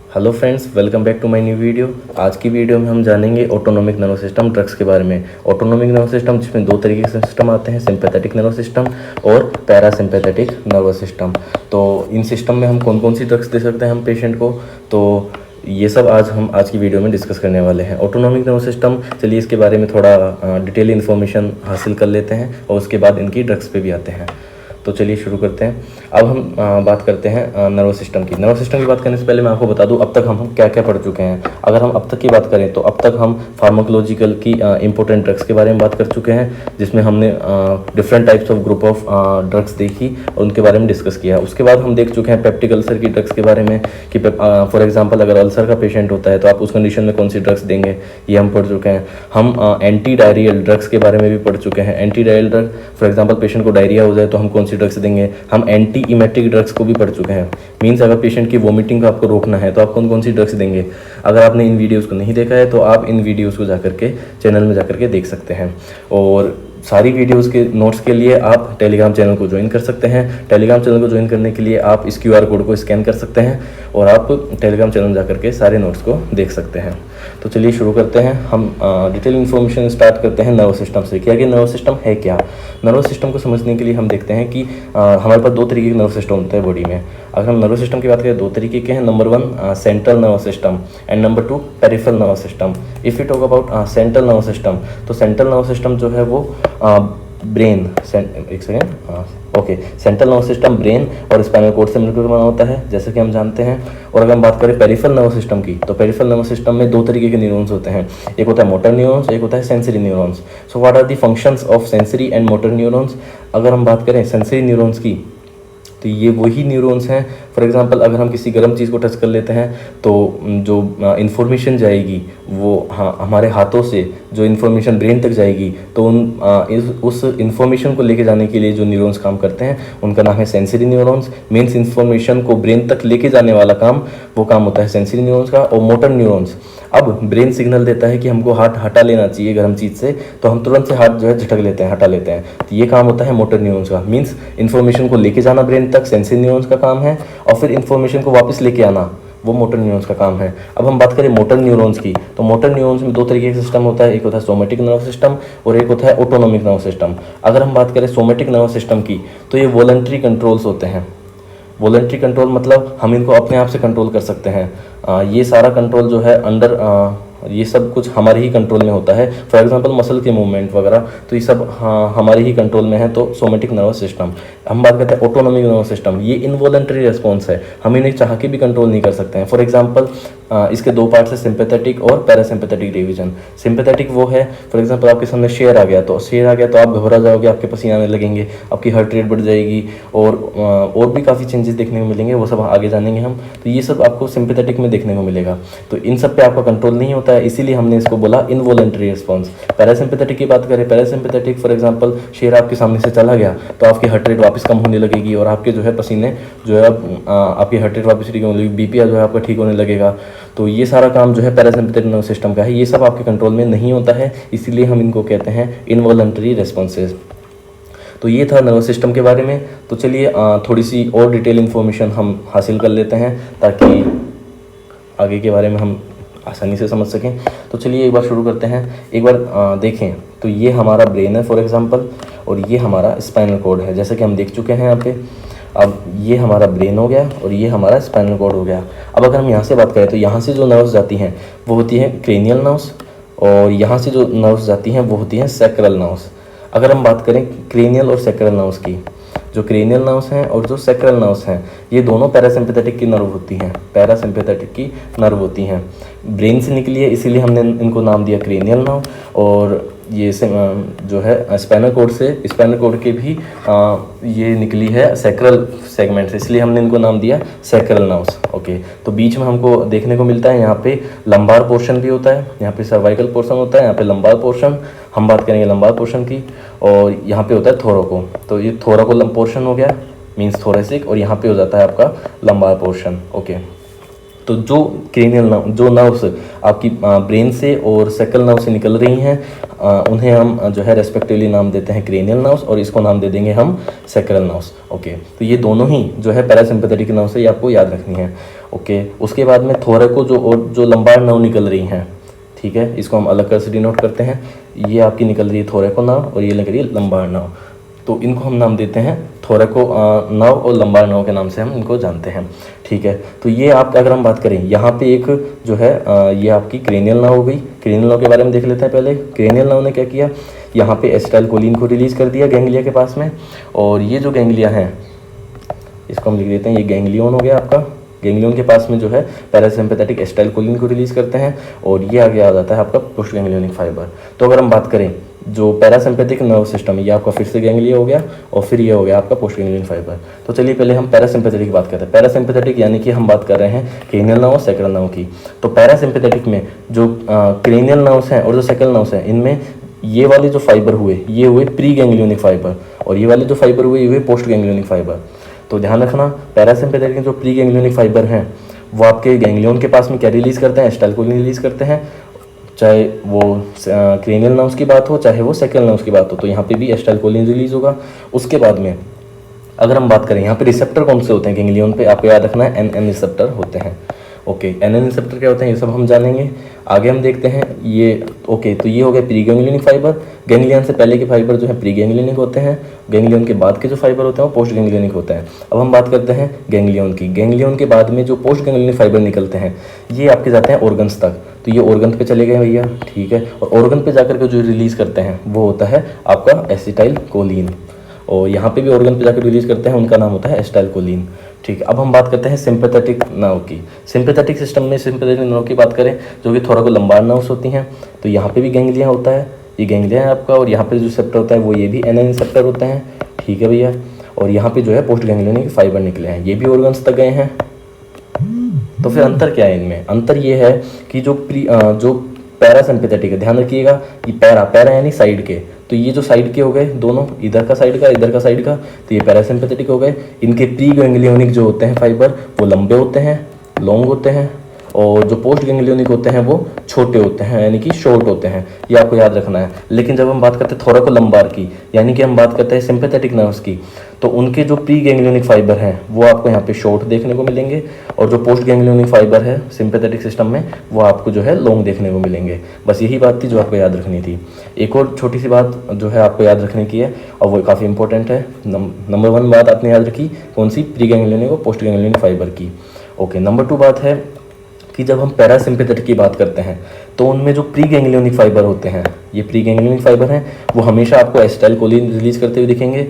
Hello friends, welcome back to my new video. आज की video में हम जानेंगे ऑटोनोमिक नर्वस सिस्टम ड्रग्स के बारे में। ऑटोनोमिक नर्वस सिस्टम जिसमें दो तरीके के सिस्टम आते हैं, सिंपैथेटिक नर्वस सिस्टम और पैरासिम्पैथेटिक नर्वस सिस्टम। तो इन सिस्टम में हम कौन कौन सी ड्रग्स दे सकते हैं हम पेशेंट को, तो ये सब आज की वीडियो में डिस्कस करने वाले हैं। ऑटोनोमिक नर्वस सिस्टम, चलिए इसके बारे में थोड़ा डिटेल इन्फॉर्मेशन हासिल कर लेते हैं और उसके बाद इनकी ड्रग्स पे भी आते हैं। तो चलिए शुरू करते हैं। अब हम बात करते हैं नर्वस सिस्टम की। नर्वस सिस्टम की बात करने से पहले मैं आपको बता दूं अब तक हम क्या क्या पढ़ चुके हैं। अगर हम अब तक की बात करें तो अब तक हम फार्माकोलॉजिकल की इंपॉर्टेंट ड्रग्स के बारे में बात कर चुके हैं, जिसमें हमने different types of group of drugs देखी और उनके बारे में डिस्कस किया। उसके बाद हम देख चुके हैं पेप्टिक अल्सर की ड्रग्स के बारे में कि फॉर एग्जाम्पल अगर अल्सर का पेशेंट होता है तो आप उस कंडीशन में कौन सी ड्रग्स देंगे, ये हम पढ़ चुके हैं। हम एंटी डायरियल ड्रग्स के बारे में भी पढ़ चुके हैं। Anti diarrhoeal drug, for example patient को डायरिया हो जाए तो हम कौन सी ड्रग्स देंगे। हम एंटी इमेटिक ड्रग्स को भी पढ़ चुके हैं। मीन्स अगर पेशेंट की वोमिटिंग को आपको रोकना है तो आप कौन कौन सी ड्रग्स देंगे। अगर आपने इन वीडियोस को नहीं देखा है तो आप इन वीडियोस को जाकर के चैनल में जाकर के देख सकते हैं। और सारी वीडियोस के नोट्स के लिए आप टेलीग्राम चैनल को ज्वाइन कर सकते हैं। टेलीग्राम चैनल को ज्वाइन करने के लिए आप इस QR कोड को स्कैन कर सकते हैं और आप टेलीग्राम चैनल जाकर के सारे नोट्स को देख सकते हैं। तो चलिए शुरू करते हैं। हम डिटेल इन्फॉर्मेशन स्टार्ट करते हैं नर्वस सिस्टम से। क्या कि नर्वस सिस्टम है क्या। नर्वस सिस्टम को समझने के लिए हम देखते हैं कि हमारे पास दो तरीके के नर्वस सिस्टम होते हैं बॉडी में। अगर हम नर्वस सिस्टम की बात करें, दो तरीके के हैं। Number 1 central nervous system and number 2 peripheral nervous system. If you talk about central nervous system, तो सेंट्रल नर्वस सिस्टम जो है वो ब्रेन, एक second, okay, central nervous system brain और स्पाइनल कॉर्ड से मिलकर बना होता है, जैसे कि हम जानते हैं। और अगर हम बात करें पेरिफेरल नर्वस सिस्टम की, तो पेरिफेरल नर्वस सिस्टम में दो तरीके के न्यूरॉन्स होते हैं। एक होता है मोटर न्यूरॉन्स, एक होता है sensory neurons. So what are the functions of sensory and motor neurons. अगर हम बात करें सेंसरी न्यूरॉन्स की, तो ये वही न्यूरॉन्स हैं। फॉर एग्जांपल अगर हम किसी गर्म चीज़ को टच कर लेते हैं तो जो इन्फॉर्मेशन जाएगी वो हमारे हाथों से जो इन्फॉर्मेशन ब्रेन तक जाएगी, तो उस इन्फॉर्मेशन को लेके जाने के लिए जो न्यूरॉन्स काम करते हैं उनका नाम है सेंसरी न्यूरॉन्स। मीन्स इन्फॉर्मेशन को ब्रेन तक लेके जाने वाला काम, वो काम होता है सेंसरी न्यूरॉन्स का। और मोटर न्यूरॉन्स, अब ब्रेन सिग्नल देता है कि हमको हाथ हटा लेना चाहिए गर्म चीज़ से, तो हम तुरंत से हाथ जो है झटक लेते हैं, हटा लेते हैं। तो ये काम होता है मोटर न्यूरॉन्स का। मीन्स इन्फॉर्मेशन को लेके जाना ब्रेन तक सेंसरी न्यूरॉन्स का काम है, और फिर इन्फॉर्मेशन को वापस लेके आना वो मोटर न्यूरॉन्स का काम है। अब हम बात करें मोटर न्यूरॉन्स की, तो मोटर न्यूरॉन्स में दो तरीके का सिस्टम होता है। एक होता है सोमेटिक नर्वस सिस्टम और एक होता है ऑटोनोमिक नर्वस सिस्टम। अगर हम बात करें सोमेटिक नर्वस सिस्टम की, तो ये वॉलंटरी कंट्रोल्स होते हैं। वॉलंटरी कंट्रोल मतलब हम इनको अपने आप से कंट्रोल कर सकते हैं। ये सारा कंट्रोल जो है अंडर ये सब कुछ हमारे ही कंट्रोल में होता है। फॉर एग्जांपल मसल के मूवमेंट वगैरह, तो ये सब हमारे ही कंट्रोल में है। तो सोमेटिक नर्वस सिस्टम। हम बात करते हैं ऑटोनोमिक नर्वस सिस्टम, ये इनवॉलंटरी रिस्पॉन्स है, हम इन्हें चाह के भी कंट्रोल नहीं कर सकते हैं। फॉर एग्जांपल इसके दो पार्ट्स है, सिंपैथेटिक और पैरासिम्पैथेटिक डिवीजन। सिंपैथेटिक वो है, फॉर एग्जांपल आपके सामने शेर आ गया तो आप घबरा जाओगे, आपके पसीने आने लगेंगे, आपकी हार्ट रेट बढ़ जाएगी और भी काफ़ी चेंजेस देखने को मिलेंगे, वो सब आगे जानेंगे हम। तो ये सब आपको सिंपैथेटिक में देखने को मिलेगा। तो इन सब पे आपका कंट्रोल नहीं होता है, इसीलिए हमने इसको बोला इनवॉलंटरी रिस्पॉन्स। पैरासिम्पैथेटिक की बात करें, पैरासिम्पैथेटिक फॉर एग्जांपल शेर आपके सामने से चला गया तो आपकी हार्ट रेट वापस कम होने लगेगी और आपके जो है पसीने जो है आपकी हार्ट रेट वापस ठीक होने लगेगी, BPA जो है आपका ठीक होने लगेगा। तो ये सारा काम जो है पैरासिम्पैथेटिक नर्वस सिस्टम का है। ये सब आपके कंट्रोल में नहीं होता है, इसीलिए हम इनको कहते हैं इनवॉलंटरी रिस्पॉन्सेज। तो ये था नर्वस सिस्टम के बारे में। तो चलिए थोड़ी सी और डिटेल इन्फॉर्मेशन हम हासिल कर लेते हैं ताकि आगे के बारे में हम आसानी से समझ सकें। तो चलिए एक बार शुरू करते हैं। एक बार देखें तो ये हमारा ब्रेन है फॉर एग्जांपल, और ये हमारा स्पाइनल कॉर्ड है, जैसे कि हम देख चुके हैं यहाँ पे। अब ये हमारा ब्रेन हो गया और ये हमारा स्पाइनल कॉर्ड हो गया। अब अगर हम यहाँ से बात करें तो यहाँ से जो नर्व्स जाती हैं वो होती हैं क्रेनियल नर्व्स, और यहाँ से जो नर्व्स जाती हैं वो होती हैं सैक्रल नर्व्स। अगर हम बात करें क्रेनियल और सैक्रल नर्व्स की, जो क्रेनियल नर्व्स हैं और जो सैक्रल नर्व्स हैं, ये दोनों पैरासिम्पैथेटिक की नर्व होती हैं, पैरासिम्पैथेटिक की नर्व होती हैं। ब्रेन से निकली है इसीलिए हमने इनको नाम दिया क्रेनियल नर्व, और ये जो है स्पाइनल कॉर्ड से, स्पाइनल कॉर्ड के भी ये निकली है सैक्रल सेगमेंट से, इसलिए हमने इनको नाम दिया सैक्रल नर्व्स। ओके, तो बीच में हमको देखने को मिलता है यहाँ पे लंबार पोर्शन भी होता है, यहाँ पे सर्वाइकल पोर्शन होता है, यहाँ पे लंबार पोर्शन, हम बात करेंगे लंबार पोर्शन की, और यहाँ पे होता है थोरको। तो ये थोरको पोर्शन हो गया, मीन्स थोरेसिक, और यहाँ पे हो जाता है आपका लंबार पोर्शन। ओके, तो जो क्रेनियल नर्व, जो नर्व्स आपकी ब्रेन से और सैक्रल नर्व से निकल रही हैं, उन्हें हम जो है रेस्पेक्टिवली नाम देते हैं क्रेनियल नर्व्स, और इसको नाम दे देंगे हम सैक्रल नर्व्स। ओके, तो ये दोनों ही जो है पैरासिम्पैथेटिक नर्व से, ये आपको याद रखनी है। ओके, उसके बाद में थोरैको जो लंबार नर्व निकल रही हैं, ठीक है, इसको हम अलग कर से डिनोट करते हैं। ये आपकी निकल रही है थोरैको नर्व और ये लग रही है लंबार नर्व, तो इनको हम नाम देते हैं थोरैको नर्व और लंबार नर्व के नाम से हम इनको जानते हैं, ठीक है। तो ये आप अगर हम बात करें यहाँ पे एक जो है ये आपकी क्रेनियल नर्व हो गई। क्रेनियल नर्व के बारे में देख लेते हैं पहले। क्रेनियल नर्व ने क्या किया, यहाँ पे एसिटाइलकोलिन को रिलीज कर दिया गैंग्लिया के पास में, और ये जो गैंग्लिया हैं इसको हम लिख देते हैं, ये गैंग्लियन हो गया आपका। गैंग्लियन के पास में जो है पैरासिम्पैथेटिक एसिटाइलकोलिन को रिलीज करते हैं, और ये आगे आ जाता है आपका पोस्ट गैंग्लियोनिक फाइबर। तो अगर हम बात करें जो पैरासिम्पैथिक नर्व सिस्टम है, ये आपका फिर से गैंग्लिया हो गया, और फिर ये हो गया आपका पोस्ट गैंग्लियन फाइबर। तो चलिए पहले हम पैरासिम्पैथेटिक की बात करते हैं। पैरासिम्पैथेटिक यानी कि हम बात कर रहे हैं क्रेनियल नर्व और सैक्रल नर्व की। तो पैरासिम्पैथेटिक में जो क्रेनियल नर्व्स हैं और जो सैक्रल नर्व्स हैं, इनमें ये वाले जो फाइबर हुए ये हुए प्री गैंग्लियोनिक फाइबर, और ये वाले जो फाइबर हुए ये हुए पोस्ट गैंग्लियोनिक फाइबर। तो ध्यान रखना, पैरासिम्पैथेटिक के जो प्री गैंग्लियोनिक फाइबर हैं वो आपके गैंग्लियन के पास में क्या रिलीज करते हैं, एसिटाइलकोलिन रिलीज करते हैं, चाहे वो क्रेनियल नर्व्स की बात हो चाहे वो सैक्रल नर्व्स की बात हो, तो यहाँ पे भी एसिटाइलकोलिन रिलीज होगा। उसके बाद में अगर हम बात करें यहाँ पे रिसेप्टर कौन से होते हैं गैंग्लियन पे, आपको याद रखना है एनएन रिसेप्टर होते हैं। ओके, एनएन रिसेप्टर क्या होते हैं ये सब हम जानेंगे आगे। हम देखते हैं ये ओके, तो ये हो गए प्री गैंग्लियोनिक फाइबर। गैंग्लियन से पहले के फाइबर जो है प्री गैंग्लियोनिक होते हैं, गैंग्लियन के बाद के जो फाइबर होते हैं वो पोस्ट गैंग्लियोनिक होते हैं। अब हम बात करते हैं गैंग्लियन की। गैंग्लियन के बाद में जो पोस्ट गैंग्लियोनिक फाइबर निकलते हैं ये आपके जाते हैं ऑर्गन्स तक। तो ये ऑर्गन पे चले गए भैया, ठीक है, और ऑर्गन पे जाकर के जो रिलीज करते हैं वो होता है आपका एसिटाइलकोलिन, और यहाँ पे भी ऑर्गन पे जाकर रिलीज करते हैं, उनका नाम होता है एसिटाइलकोलिन, ठीक है। अब हम बात करते हैं सिंपैथेटिक नर्व की। सिंपैथेटिक सिस्टम में सिंपैथेटिक नर्व की बात करें जो कि थोड़ा को लंबार नर्व्स होती हैं, तो यहाँ पे भी गैंग्लिया होता है, ये गैंग्लिया है आपका, और यहाँ पे जो रिसेप्टर होता है वो ये भी एनएन रिसेप्टर होते हैं, ठीक है भैया। और यहाँ पे जो है पोस्ट गैंग्लियोनिक फाइबर निकले हैं, ये भी ऑर्गन्स तक गए हैं। तो फिर अंतर क्या है इनमें, अंतर ये है कि जो पैरासिम्पैथेटिक है, ध्यान रखिएगा कि पैरा यानी साइड के, तो ये जो साइड के हो गए दोनों, इधर का साइड का इधर का साइड का, तो ये पैरासिम्पैथेटिक हो गए। इनके प्री गैंग्लियोनिक जो होते हैं फाइबर वो लंबे होते हैं, लॉन्ग होते हैं, और जो पोस्ट गैंग्लियोनिक होते हैं वो छोटे होते हैं यानी कि शॉर्ट होते हैं, ये आपको याद रखना है। लेकिन जब हम बात करते हैं थोरैको लंबार की यानी कि हम बात करते हैं सिंपैथेटिक नर्व्स की, तो उनके जो प्री गैंग्लियोनिक फाइबर हैं वो आपको यहाँ पे शॉर्ट देखने को मिलेंगे, और जो पोस्ट गैंग्लियोनिक फाइबर है सिंपैथेटिक सिस्टम में वो आपको जो है लॉन्ग देखने को मिलेंगे। बस यही बात थी जो आपको याद रखनी थी। एक और छोटी सी बात जो है आपको याद रखने की है, और वो काफ़ी इंपॉर्टेंट है। नंबर 1 बात आपने याद रखी कौन सी, प्री गैंग्लियोनिक और पोस्ट गैंग्लियोनिक फाइबर की। ओके, नंबर 2 बात है कि जब हम पैरासिम्पैथेटिक की बात करते हैं तो उनमें जो प्री गैंग्लियोनिक फाइबर होते हैं, ये प्री गैंग्लियोनिक फाइबर हैं, वो हमेशा आपको एसिटाइलकोलिन रिलीज करते हुए दिखेंगे।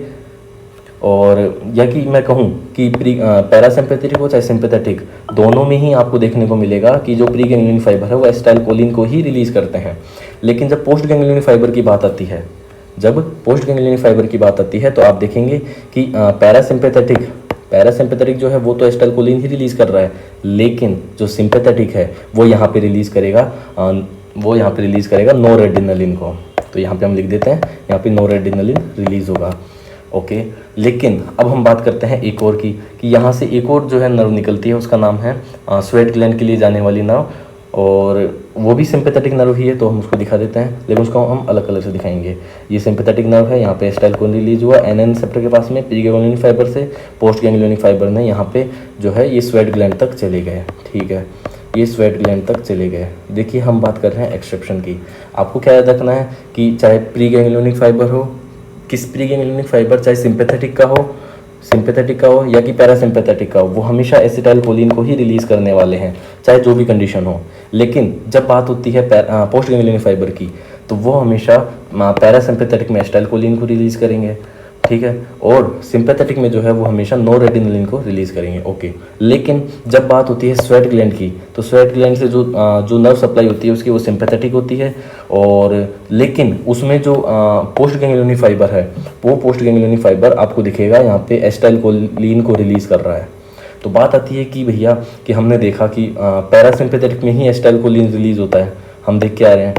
और या कि मैं कहूँ कि पैरासिम्पैथेटिक हो चाहे सिंपैथेटिक, दोनों में ही आपको देखने को मिलेगा कि जो प्री गैंग्लियोनिक फाइबर है वो एसिटाइलकोलिन को ही रिलीज करते हैं। लेकिन जब पोस्ट गैंग्लियोनिक फाइबर की बात आती है, तो आप देखेंगे कि पैरासिम्पैथेटिक जो है वो तो एसिटाइलकोलिन ही रिलीज कर रहा है, लेकिन जो सिंपैथेटिक है वो यहाँ पे रिलीज करेगा नोरेड्रेनालिन को। तो यहाँ पे हम लिख देते हैं, यहाँ पे नोरेड्रेनालिन रिलीज होगा। ओके, लेकिन अब हम बात करते हैं एक और की, कि यहाँ से एक और जो है नर्व निकलती है, उसका नाम है स्वेट ग्लैंड के लिए जाने वाली नर्व, और वो भी सिंपैथेटिक नर्व ही है, तो हम उसको दिखा देते हैं, लेकिन उसको हम अलग अलग से दिखाएंगे। ये सिंपैथेटिक नर्व है, यहाँ पे एसिटाइलकोलिन रिलीज हुआ एनएन रिसेप्टर के पास में प्री गैंग्लियोनिक फाइबर से, पोस्ट गैंग्लियोनिक फाइबर ने यहाँ पे जो है ये स्वेट ग्लैंड तक चले गए, ठीक है, ये स्वेट ग्लैंड तक चले गए। देखिए हम बात कर रहे हैं एक्सेप्शन की। आपको क्या याद रखना है कि चाहे प्री गैंग्लियोनिक फाइबर हो, किस प्री गैंग्लियोनिक फाइबर, चाहे सिंपैथेटिक का हो या कि पैरासिम्पैथेटिक का हो, वो हमेशा एसिटाइलकोलिन को ही रिलीज करने वाले हैं, चाहे जो भी कंडीशन हो। लेकिन जब बात होती है पोस्ट गैंग्लियोनिक फाइबर की, तो वो हमेशा पैरासिम्पैथेटिक में एसिटाइलकोलिन को रिलीज करेंगे, ठीक है, और सिंपैथेटिक में जो है वो हमेशा नोरेड्रेनालिन को रिलीज करेंगे। ओके, लेकिन जब बात होती है स्वेट ग्लैंड की, तो स्वेट ग्लैंड से जो नर्व सप्लाई होती है उसकी वो सिंपैथेटिक होती है, और लेकिन उसमें जो पोस्ट गैंग्लियोनिक फाइबर है वो पोस्ट गैंग्लियोनिक फाइबर आपको दिखेगा यहाँ पे एसिटाइलकोलिन को रिलीज कर रहा है। तो बात आती है कि भैया कि हमने देखा कि पैरासिम्पैथेटिक में ही एसिटाइलकोलिन रिलीज होता है, हम देख के आ रहे हैं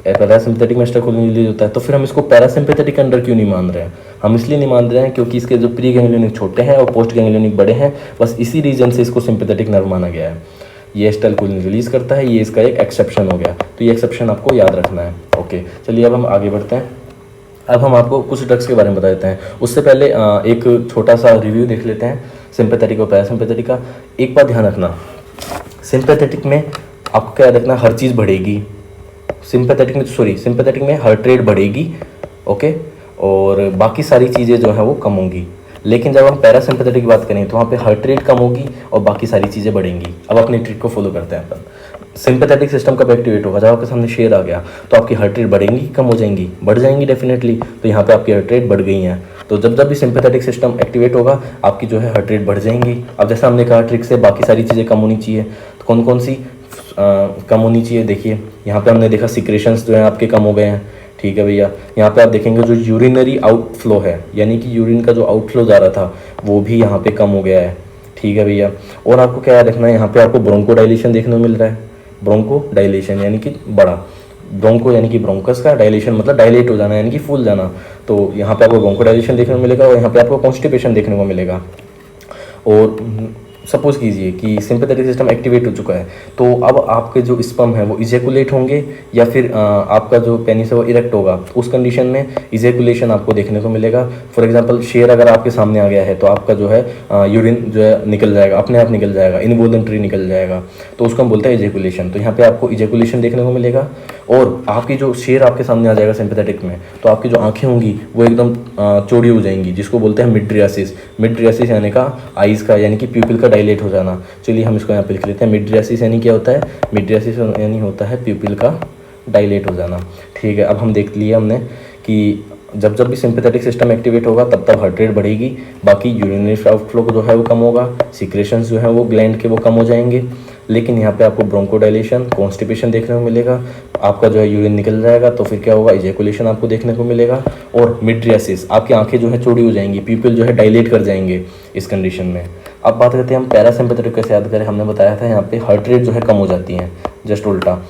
पैरासिम्पैथेटिक में एसिटाइलकोलिन रिलीज होता है, तो फिर हम इसको पैरासिम्पैथेटिक के अंडर क्यों नहीं मान रहे हैं? हम इसलिए नहीं मान रहे हैं क्योंकि इसके जो प्री गैंग्लियोनिक छोटे हैं और पोस्ट गैंग्लियोनिक बड़े हैं, बस इसी रीजन से इसको सिंपैथेटिक नर्व माना गया है। ये एसिटाइलकोलिन रिलीज करता है, ये इसका एक एक्सेप्शन हो गया, तो ये एक्सेप्शन आपको याद रखना है। ओके, चलिए अब हम आगे बढ़ते हैं। अब हम आपको कुछ ड्रग्स के बारे में बता देते हैं। उससे पहले एक छोटा सा रिव्यू देख लेते हैं सिंपैथेटिक और पैरासिम्पैथेटिक का। एक बात ध्यान रखना, सिंपैथेटिक में आपको क्या रखना, हर चीज़ बढ़ेगी। सिंपैथेटिक में हार्ट रेट बढ़ेगी, ओके, और बाकी सारी चीज़ें जो है वो कम होंगी। लेकिन जब हम पैरासिम्पैथेटिक की बात करें तो वहाँ पे हार्ट रेट कम होगी और बाकी सारी चीज़ें बढ़ेंगी। अब अपनी ट्रिक को फॉलो करते हैं अपन। सिंपैथेटिक सिस्टम कब एक्टिवेट होगा, जब आपके सामने शेर आ गया तो आपकी हार्ट रेट बढ़ेंगी, कम हो जाएंगी, बढ़ जाएंगी डेफिनेटली। तो यहाँ पे आपकी हार्ट रेट बढ़ गई है। तो जब जब भी सिंपैथेटिक सिस्टम एक्टिवेट होगा आपकी जो है हार्ट रेट बढ़ जाएंगी। अब जैसा हमने कहा ट्रिक से बाकी सारी चीज़ें कम होनी चाहिए, तो कौन कौन सी कम होनी चाहिए, देखिए यहाँ पे हमने देखा सिक्रेशंस जो है आपके कम हो गए हैं, ठीक है भैया। यहाँ पे आप देखेंगे जो यूरिनरी आउटफ्लो है, यानी कि यूरिन का जो आउटफ्लो जा रहा था वो भी यहाँ पे कम हो गया है, ठीक है भैया। और आपको क्या रखना है, यहाँ पे आपको ब्रोंको डायलेशन देखने को मिल रहा है। ब्रोंको डायलेशन यानी कि बड़ा, ब्रोंको यानी कि ब्रोंकस का, डायलेशन मतलब डायलेट हो जाना यानी कि फूल जाना। तो यहाँ पे आपको ब्रोंको डायलेशन देखने को मिलेगा और यहाँ पे आपको कॉन्स्टिपेशन देखने को मिलेगा। और सपोज कीजिए कि सिंपैथेटिक सिस्टम एक्टिवेट हो चुका है, तो अब आपके जो स्पर्म है वो इजैकुलेट होंगे या फिर आपका जो पेनिस है वो इरेक्ट होगा। उस कंडीशन में इजैकुलेशन आपको देखने को मिलेगा। फॉर एग्जांपल शेर अगर आपके सामने आ गया है तो आपका जो है यूरिन जो है निकल जाएगा, अपने आप निकल जाएगा, इनवॉलंटरी निकल जाएगा, तो उसको हम बोलते हैं इजैकुलेशन। तो यहाँ पे आपको इजैकुलेशन देखने को मिलेगा। और आपकी जो शेर आपके सामने आ जाएगा सिंपैथेटिक में, तो आपकी जो आंखें होंगी वो एकदम चौड़ी हो जाएंगी, जिसको बोलते हैं मिड्रियासिस। मिड्रियासिस यानी का आइज़ का यानी कि प्यूपिल का डायलेट हो जाना। चलिए हम इसको यहाँ पे लिख लेते हैं। मिड्रियासिस यानी क्या होता है, मिड्रियासिस यानी होता है प्यूपिल का डायलेट हो जाना, ठीक है। अब हम देख लिया हमने कि जब जब भी सिंपैथेटिक सिस्टम एक्टिवेट होगा तब तब हार्ट रेट बढ़ेगी, बाकी यूरिनरी आउटफ्लो जो है वो कम होगा, सिक्रेशंस जो है वो ग्लैंड के वो कम हो जाएंगे। लेकिन यहाँ पे आपको ब्रोंकोडाइलेशन, कॉन्स्टिपेशन देखने को मिलेगा, आपका जो है यूरिन निकल जाएगा, तो फिर क्या होगा, इजैकुलेशन आपको देखने को मिलेगा। और मिड्रियासिस, आपकी आंखें जो है चौड़ी हो जाएंगी, पीपल जो है डायलेट कर जाएंगे इस कंडीशन में। अब बात करते हैं हम पैरासिम्पैथेटिक कैसे याद करें। हमने बताया था यहाँ पे हार्ट रेट जो है कम हो जाती है, जस्ट उल्टा।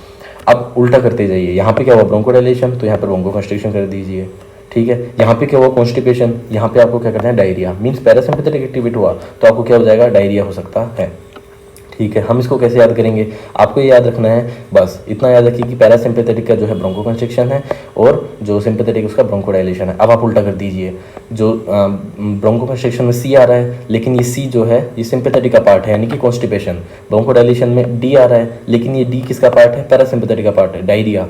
अब उल्टा करते जाइए, यहाँ पे क्या हुआ, ब्रोंकोडाइलेशन, तो यहाँ पर ब्रोंकोकंस्ट्रिक्शन कर दीजिए, ठीक है। यहाँ पे क्या हुआ, कॉन्स्टिपेशन, यहाँ पे आपको क्या करना है, डायरिया। मीन्स पैरासिम्पैथेटिक एक्टिवेट हुआ तो आपको क्या हो जाएगा, डायरिया हो सकता है, ठीक है। हम इसको कैसे याद करेंगे, आपको ये याद रखना है, बस इतना याद रखिए कि पैरासिम्पैथेटिक का जो है ब्रोंकोकंस्ट्रिक्शन है और जो सिंपैथेटिक उसका ब्रोंकोडाइलेशन है। अब आप उल्टा कर दीजिए, जो ब्रोंकोकंस्ट्रिक्शन में सी आ रहा है, लेकिन ये सी जो है ये सिंपैथेटिक का पार्ट है, यानी कि कॉन्स्टिपेशन। ब्रोंकोडाइलेशन में डी आ रहा है, लेकिन ये डी किसका पार्ट है, पैरासिम्पैथेटिक का पार्ट है, डायरिया।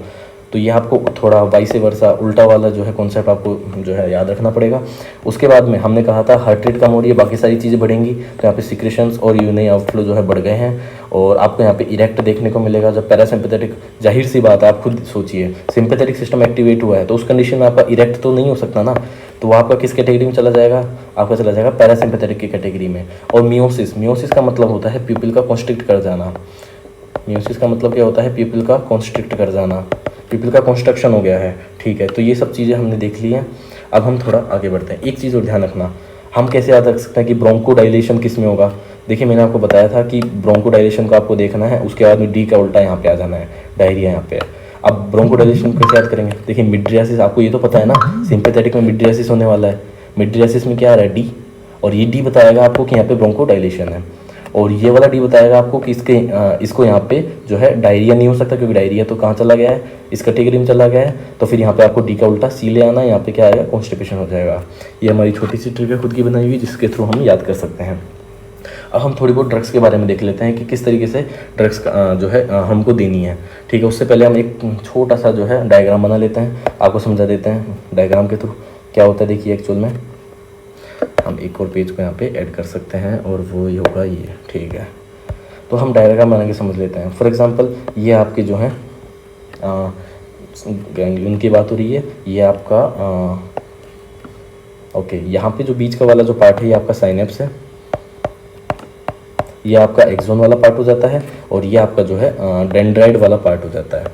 तो ये आपको थोड़ा वाइस वर्सा उल्टा वाला जो है कॉन्सेप्ट आपको जो है याद रखना पड़ेगा। उसके बाद में हमने कहा था हार्ट रेट कम हो रही है, बाकी सारी चीज़ें बढ़ेंगी, तो यहाँ पे सिक्रेशंस और यूरिनरी आउटफ्लो जो है बढ़ गए हैं। और आपको यहाँ पे इरेक्ट देखने को मिलेगा। जब पैरासिम्पैथेटिक, जाहिर सी बात है, आप खुद सोचिए, सिंपैथेटिक सिस्टम एक्टिवेट हुआ है तो उस कंडीशन में आपका इरेक्ट तो नहीं हो सकता ना, तो आपका किस कैटेगरी में चला जाएगा, आपका चला जाएगा पैरासिम्पैथेटिक की कैटेगरी में। और मियोसिस, मियोसिस का मतलब होता है पीपल का कॉन्स्ट्रिक्ट कर जाना। मियोसिस का मतलब क्या होता है, पीपल का कॉन्स्ट्रिक्ट कर जाना, पीपल का कंस्ट्रक्शन हो गया है, ठीक है। तो ये सब चीज़ें हमने देख ली हैं। अब हम थोड़ा आगे बढ़ते हैं। एक चीज़ और ध्यान रखना, हम कैसे याद रख सकते हैं कि ब्रोंकोडाइलेशन किस में होगा। देखिए मैंने आपको बताया था कि ब्रोंकोडाइलेशन को आपको देखना है, उसके बाद में डी का उल्टा यहाँ पे आ जाना है, डायरिया यहाँ पे। अब ब्रोंकोडाइलेशन कैसे याद करेंगे, देखिए मिड्रियासिस, आपको ये तो पता है ना, सिंपैथेटिक में मिड्रियासिस होने वाला है। मिड्रियासिस में क्या आ रहा है, डी, और ये डी बताएगा आपको कि यहाँ पे ब्रोंकोडाइलेशन है। और ये वाला डी बताएगा आपको कि इसको यहाँ पे जो है डायरिया नहीं हो सकता, क्योंकि डायरिया तो कहाँ चला गया है, इस कैटेगरी में चला गया है। तो फिर यहाँ पे आपको डी का उल्टा सी ले आना, यहाँ पे क्या आएगा, कॉन्स्टिपेशन हो जाएगा। ये हमारी छोटी सी ट्रिक है खुद की बनाई हुई, जिसके थ्रू हम याद कर सकते हैं। अब हम थोड़ी बहुत ड्रग्स के बारे में देख लेते हैं कि किस तरीके से ड्रग्स जो है हमको देनी है, ठीक है। उससे पहले हम एक छोटा सा जो है डायग्राम बना लेते हैं, आपको समझा देते हैं डायग्राम के थ्रू क्या होता है। देखिए एक्चुअल में हम एक और पेज को यहाँ पे ऐड कर सकते हैं और वो ही होगा ये, ठीक है। तो हम डायग्राम बना के समझ लेते हैं। फॉर एग्जांपल ये आपके जो है गैंग्लियन की बात हो रही है, ये आपका ओके, यहाँ पे जो बीच का वाला जो पार्ट है ये आपका साइनेप्स है, ये आपका एक्सोन वाला पार्ट हो जाता है, और ये आपका जो है डेंड्राइट वाला पार्ट हो जाता है,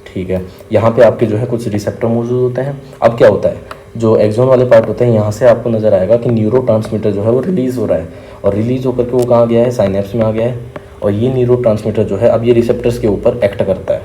ठीक है। यहाँ पे आपके जो है कुछ रिसेप्टर मौजूद होते हैं। अब क्या होता है, जो एक्सोन वाले पार्ट होते हैं, यहाँ से आपको नज़र आएगा कि न्यूरोट्रांसमीटर जो है वो रिलीज़ हो रहा है, और रिलीज़ होकर के वो कहाँ गया है, साइनेप्स में आ गया है। और ये न्यूरोट्रांसमीटर जो है अब ये रिसेप्टर्स के ऊपर एक्ट करता है।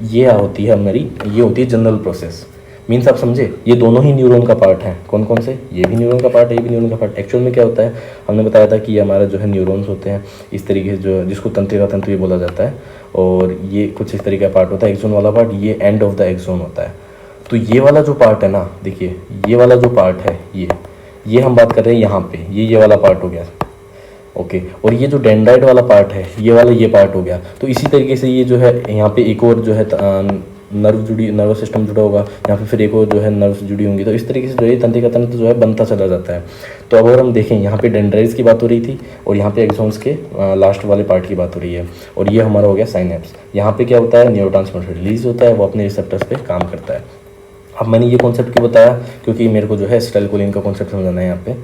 ये होती है हमारी, ये होती है जनरल प्रोसेस। मीन्स आप समझे, ये दोनों ही न्यूरॉन का पार्ट है। कौन कौन से, ये भी न्यूरॉन का पार्ट है, ये भी न्यूरॉन का पार्ट। एक्चुअल में क्या होता है, हमने बताया था कि ये हमारा जो है न्यूरॉन्स होते हैं इस तरीके से, जो जिसको तंत्रिका तंत्र बोला जाता है, और ये कुछ इस तरीके का पार्ट होता है। एक्सोन वाला पार्ट ये एंड ऑफ द एक्सोन होता है। तो ये वाला जो पार्ट है ना, देखिए ये वाला जो पार्ट है, ये हम बात कर रहे हैं यहाँ पे, ये वाला पार्ट हो गया, ओके। और ये जो डेंड्राइट वाला पार्ट है, ये वाला ये पार्ट हो गया। तो इसी तरीके से ये जो है यहाँ पे एक और जो है नर्वस सिस्टम जुड़ा होगा, यहाँ पे फिर एक और जो है नर्व्स जुड़ी होंगी। तो इस तरीके से जो है तंत्रिका तंत्र जो है बनता चला जाता है। तो अब अगर हम देखें, यहाँ पे डेंड्राइट्स की बात हो रही थी और यहाँ पे एक्सॉन्स के लास्ट वाले पार्ट की बात हो रही है, और ये हमारा हो गया साइनेप्स। यहाँ पे क्या होता है, न्यूरोट्रांसमीटर रिलीज होता है, वो अपने रिसेप्टर्स पे काम करता है। अब मैंने ये कॉन्सेप्ट क्यों बताया, क्योंकि मेरे को जो है एसिटाइलकोलिन का कॉन्सेप्ट समझाना है यहाँ पे।